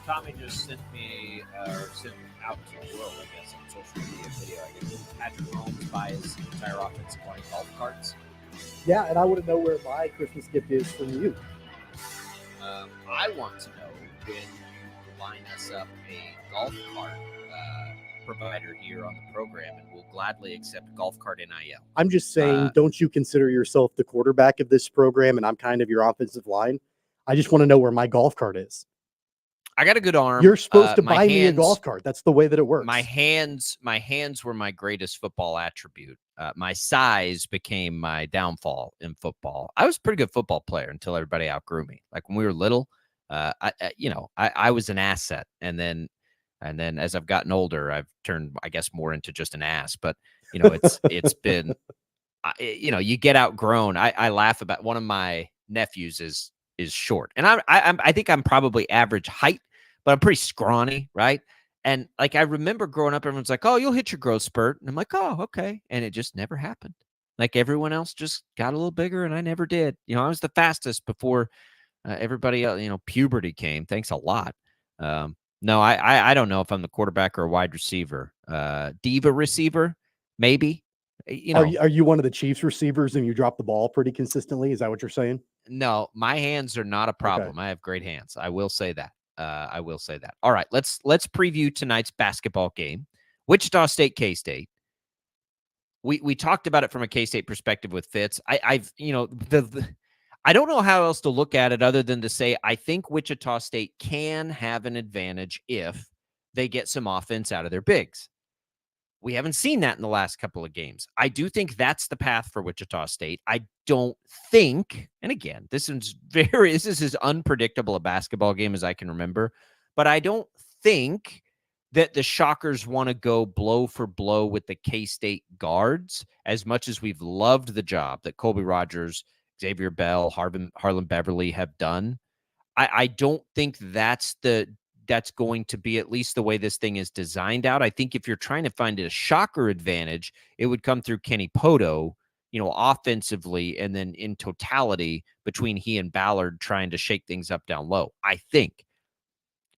Tommy just sent me, or sent out to the world, I guess, on social media video. I guess Patrick Mahomes buys entire offensive line golf carts. Yeah, and I want to know where my Christmas gift is from you. I want to know when you line us up a golf cart provider here on the program, and we'll gladly accept golf cart NIL. I'm just saying, don't you consider yourself the quarterback of this program, and I'm kind of your offensive line? I just want to know where my golf cart is. I got a good arm. You're supposed to buy me a golf cart. That's the way that it works. My hands were my greatest football attribute. My size became my downfall in football. I was a pretty good football player until everybody outgrew me. Like when we were little, I was an asset, and then as I've gotten older, I've turned, I guess, more into just an ass. But it's been, you get outgrown. I laugh about one of my nephews is short, and I think I'm probably average height, but I'm pretty scrawny, right? And like I remember growing up, everyone's like, "Oh, you'll hit your growth spurt," and I'm like, "Oh, okay," and it just never happened. Like everyone else just got a little bigger, and I never did. I was the fastest before everybody else. Puberty came. Thanks a lot. No, I don't know if I'm the quarterback or a wide receiver. Diva receiver, maybe. Are you one of the Chiefs receivers and you drop the ball pretty consistently? Is that what you're saying? No, my hands are not a problem. Okay. I have great hands. I will say that. All right, let's preview tonight's basketball game. Wichita State, K-State. We talked about it from a K-State perspective with Fitz. I don't know how else to look at it other than to say I think Wichita State can have an advantage if they get some offense out of their bigs. We haven't seen that in the last couple of games. I do think that's the path for Wichita State. I don't think, and again, this is as unpredictable a basketball game as I can remember, but I don't think that the Shockers want to go blow for blow with the K-State guards as much as we've loved the job that Colby Rogers, Xavier Bell, Harlan Beverly have done. I don't think that's going to be at least the way this thing is designed out. I think if you're trying to find a Shocker advantage, it would come through Kenny Poto, offensively, and then in totality between he and Ballard trying to shake things up down low. I think.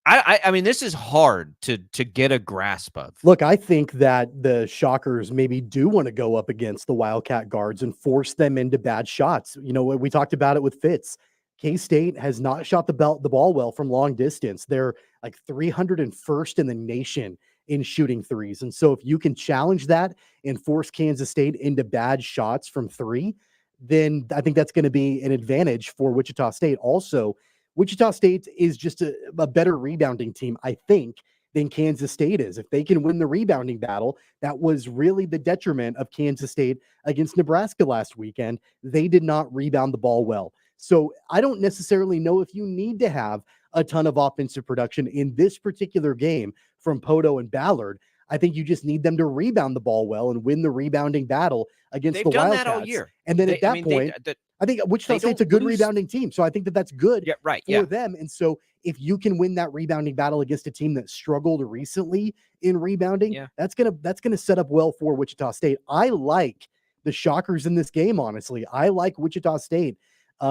I mean, this is hard to get a grasp of. Look, I think that the Shockers maybe do want to go up against the Wildcat guards and force them into bad shots. We talked about it with Fitz. K-State has not shot the ball well from long distance. They're like 301st in the nation in shooting threes. And so if you can challenge that and force Kansas State into bad shots from three, then I think that's going to be an advantage for Wichita State. Also, Wichita State is just a better rebounding team, I think, than Kansas State is. If they can win the rebounding battle, that was really the detriment of Kansas State against Nebraska last weekend. They did not rebound the ball well. So I don't necessarily know if you need to have a ton of offensive production in this particular game from Poto and Ballard. I think you just need them to rebound the ball well and win the rebounding battle against the Wildcats. They've done that all year. And then at that point, I think Wichita State's a good rebounding team. So I think that's good for them. And so if you can win that rebounding battle against a team that struggled recently in rebounding, that's gonna set up well for Wichita State. I like the Shockers in this game, honestly. I like Wichita State.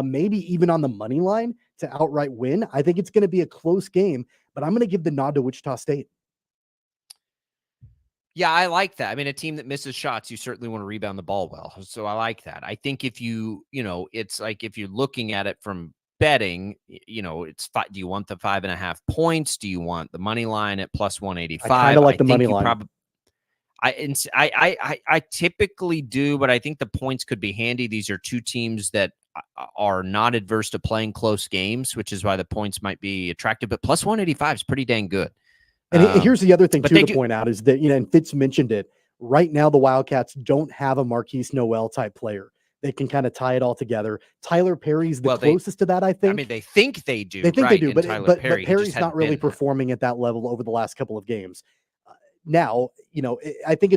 Maybe even on the money line to outright win. I think it's going to be a close game, but I'm going to give the nod to Wichita State. Yeah, I like that. I mean, a team that misses shots, you certainly want to rebound the ball well. So I like that. I think if it's like if you're looking at it from betting, it's do you want the 5.5 points? Do you want the money line at plus 185? I kind of like the money line. I typically do, but I think the points could be handy. These are two teams that are not adverse to playing close games, which is why the points might be attractive. But plus 185 is pretty dang good. And here's the other thing to point out is that, and Fitz mentioned it, right now the Wildcats don't have a Marquise Noel type player. They can kind of tie it all together. Tyler Perry's the closest to that, I think. I mean, they think they do. They think they do, but Perry Perry's not really performing at that level over the last couple of games. Now, I think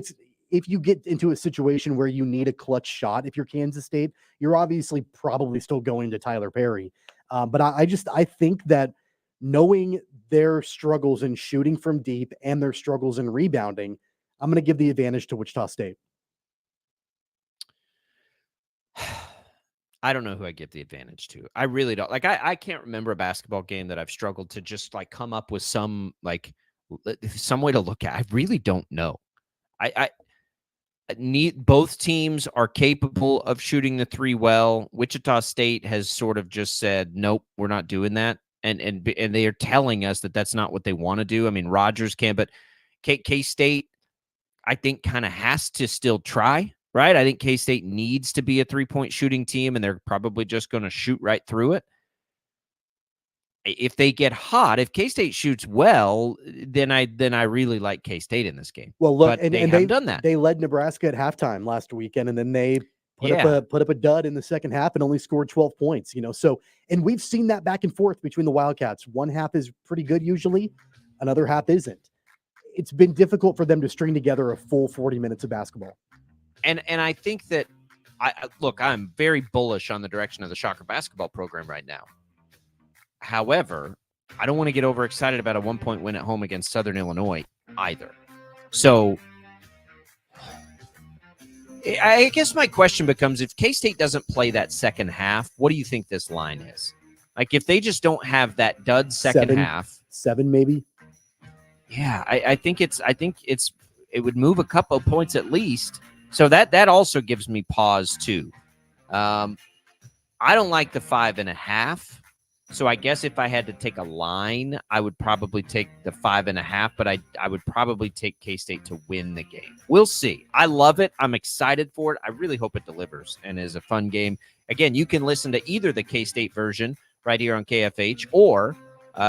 if you get into a situation where you need a clutch shot, if you're Kansas State, you're obviously probably still going to Tyler Perry. But I think that knowing their struggles in shooting from deep and their struggles in rebounding, I'm going to give the advantage to Wichita State. I don't know who I give the advantage to. I really don't. Like, I can't remember a basketball game that I've struggled to just like come up with some way to look at. I really don't know. I need both teams are capable of shooting the three well. Wichita State has sort of just said, nope, we're not doing that. And they are telling us that that's not what they want to do. I mean, Rogers can, but K-State, I think, kind of has to still try. Right? I think K-State needs to be a three-point shooting team, and they're probably just going to shoot right through it. If they get hot, if K-State shoots well, then I really like K-State in this game. Well, look, but and they they've haven't done that. They led Nebraska at halftime last weekend, and then they put up a dud in the second half and only scored 12 points. So, and we've seen that back and forth between the Wildcats. One half is pretty good usually, another half isn't. It's been difficult for them to string together a full 40 minutes of basketball. And I think that, I'm very bullish on the direction of the Shocker basketball program right now. However, I don't want to get overexcited about a 1-point win at home against Southern Illinois either. So I guess my question becomes, if K-State doesn't play that second half, what do you think this line is? Like, if they just don't have that dud second half. 7 maybe? Yeah, I think it would move a couple of points at least. So that also gives me pause too. I don't like the 5.5. So I guess if I had to take a line, I would probably take the 5.5, but I would probably take K-State to win the game. We'll see. I love it. I'm excited for it. I really hope it delivers and is a fun game. Again, you can listen to either the K-State version right here on KFH or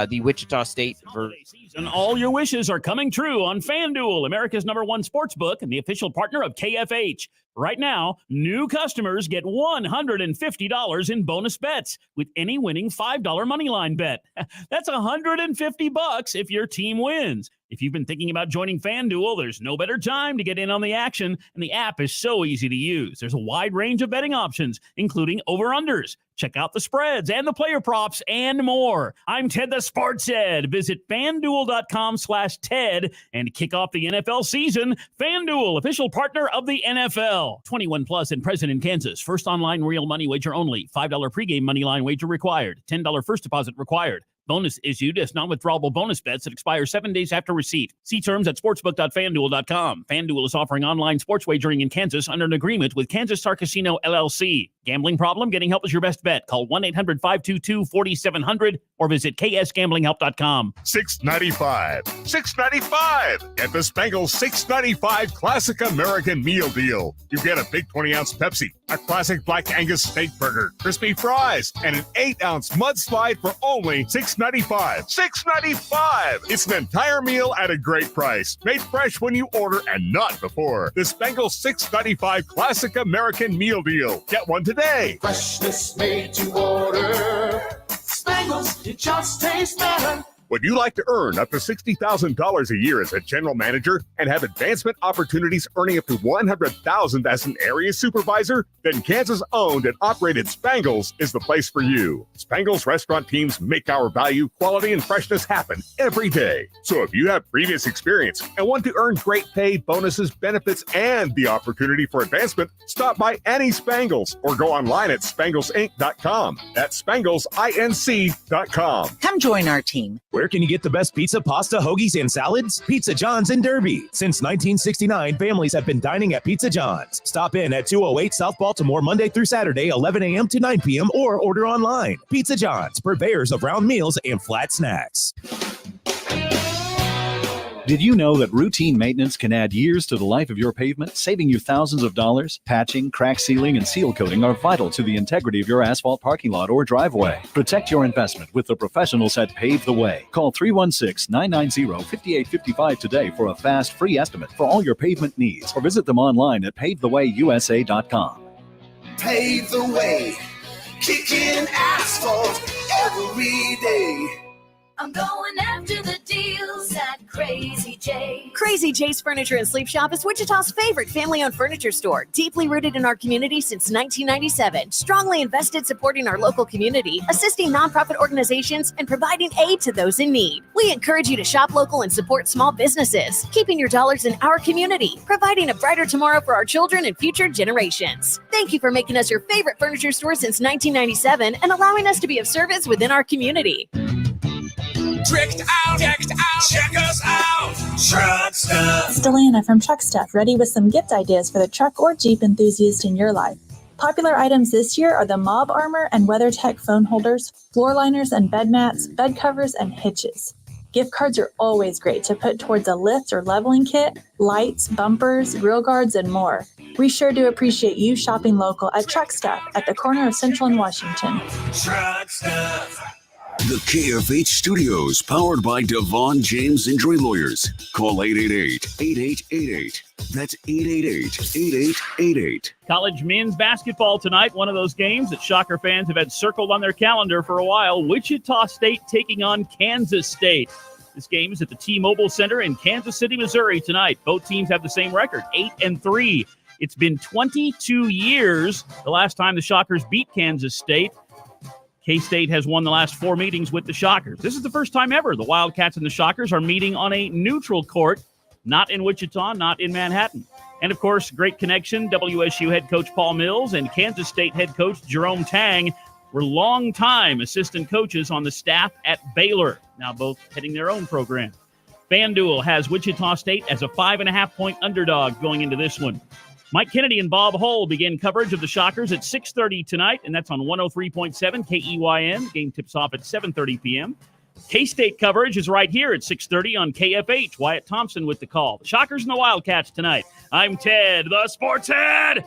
the Wichita State version. All your wishes are coming true on FanDuel, America's #1 sports book and the official partner of KFH. Right now, new customers get $150 in bonus bets with any winning $5 moneyline bet. That's $150 if your team wins. If you've been thinking about joining FanDuel, there's no better time to get in on the action, and the app is so easy to use. There's a wide range of betting options, including over-unders. Check out the spreads and the player props and more. I'm Ted the Sports Ed. Visit FanDuel.com/Ted and kick off the NFL season. FanDuel, official partner of the NFL. 21 plus and present in Kansas. First online real money wager only. $5 pregame money line wager required. $10 first deposit required. Bonus issued as non-withdrawable bonus bets that expire 7 days after receipt. See terms at sportsbook.fanduel.com. FanDuel is offering online sports wagering in Kansas under an agreement with Kansas Star Casino, LLC. Gambling problem? Getting help is your best bet. Call 1-800-522-4700 or visit ksgamblinghelp.com. $6.95. $6.95. Get the Spangles $6.95 Classic American Meal Deal. You get a big 20-ounce Pepsi, a classic Black Angus steak burger, crispy fries, and an 8-ounce mudslide for only $6.95. $6.95. It's an entire meal at a great price. Made fresh when you order and not before. The Spangles $6.95 Classic American Meal Deal. Get one today. Freshness made to order. Spangles, it just tastes better. Would you like to earn up to $60,000 a year as a general manager and have advancement opportunities earning up to $100,000 as an area supervisor? Then Kansas-owned and operated Spangles is the place for you. Spangles restaurant teams make our value, quality, and freshness happen every day. So if you have previous experience and want to earn great pay, bonuses, benefits, and the opportunity for advancement, stop by Annie Spangles or go online at spanglesinc.com. That's spanglesinc.com. Come join our team. Where can you get the best pizza, pasta, hoagies, and salads? Pizza John's in Derby. Since 1969, families have been dining at Pizza John's. Stop in at 208 South Baltimore Monday through Saturday, 11 a.m. to 9 p.m. or order online. Pizza John's, purveyors of round meals and flat snacks. Did you know that routine maintenance can add years to the life of your pavement, saving you thousands of dollars? Patching, crack sealing, and seal coating are vital to the integrity of your asphalt parking lot or driveway. Protect your investment with the professionals at Pave the Way. Call 316-990-5855 today for a fast, free estimate for all your pavement needs, or visit them online at pavethewayusa.com. Pave the way, kicking asphalt every day. I'm going after the deals at Crazy J's. Crazy J's Furniture and Sleep Shop is Wichita's favorite family-owned furniture store. Deeply rooted in our community since 1997. Strongly invested supporting our local community, assisting nonprofit organizations, and providing aid to those in need. We encourage you to shop local and support small businesses, keeping your dollars in our community, providing a brighter tomorrow for our children and future generations. Thank you for making us your favorite furniture store since 1997 and allowing us to be of service within our community. Tricked out, decked out, check us out. Truck Stuff. It's Delana from Truck Stuff, ready with some gift ideas for the truck or Jeep enthusiast in your life. Popular items this year are the Mob Armor and WeatherTech phone holders, floor liners and bed mats, bed covers, and hitches. Gift cards are always great to put towards a lift or leveling kit, lights, bumpers, grill guards, and more. We sure do appreciate you shopping local at Truck Stuff at the corner of Central and Washington. Truck Stuff. The KFH Studios, powered by Devon James Injury Lawyers. Call 888-8888. That's 888-8888. College men's basketball tonight, one of those games that Shocker fans have had circled on their calendar for a while. Wichita State taking on Kansas State. This game is at the T-Mobile Center in Kansas City, Missouri tonight. Both teams have the same record, 8-3. It's been 22 years the last time the Shockers beat Kansas State. K-State has won the last 4 meetings with the Shockers. This is the first time ever the Wildcats and the Shockers are meeting on a neutral court, not in Wichita, not in Manhattan. And, of course, great connection. WSU head coach Paul Mills and Kansas State head coach Jerome Tang were longtime assistant coaches on the staff at Baylor, now both heading their own program. FanDuel has Wichita State as a 5.5-point underdog going into this one. Mike Kennedy and Bob Hull begin coverage of the Shockers at 6:30 tonight, and that's on 103.7 KEYN. Game tips off at 7:30 p.m. K-State coverage is right here at 6:30 on KFH. Wyatt Thompson with the call. The Shockers and the Wildcats tonight. I'm Ted, the Sports Head.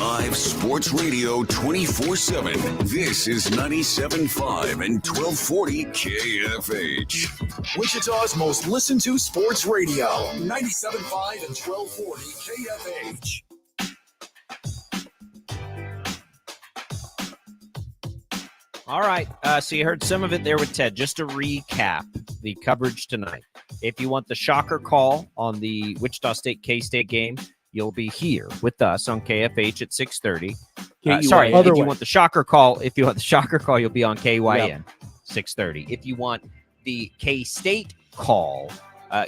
Live sports radio 24/7. This is 97.5 and 1240 KFH. Wichita's most listened to sports radio. 97.5 and 1240 KFH. All right. So you heard some of it there with Ted. Just to recap the coverage tonight. If you want the Shocker call on the Wichita State K-State game, you'll be here with us on KFH at 6:30. If you want the Shocker call, you'll be on KYN 6:30. If you want the K-State call,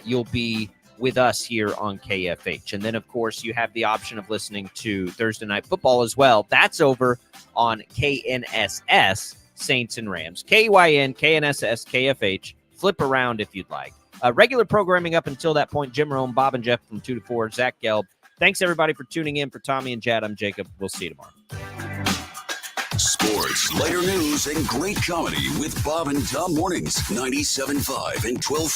you'll be with us here on KFH. And then, of course, you have the option of listening to Thursday Night Football as well. That's over on KNSS, Saints and Rams. KYN, KNSS, KFH. Flip around if you'd like. Regular programming up until that point. Jim Rome, Bob and Jeff from 2 to 4, Zach Gelb. Thanks, everybody, for tuning in. For Tommy and Chad, I'm Jacob. We'll see you tomorrow. Sports, lighter news, and great comedy with Bob and Tom mornings, 97.5 and 12.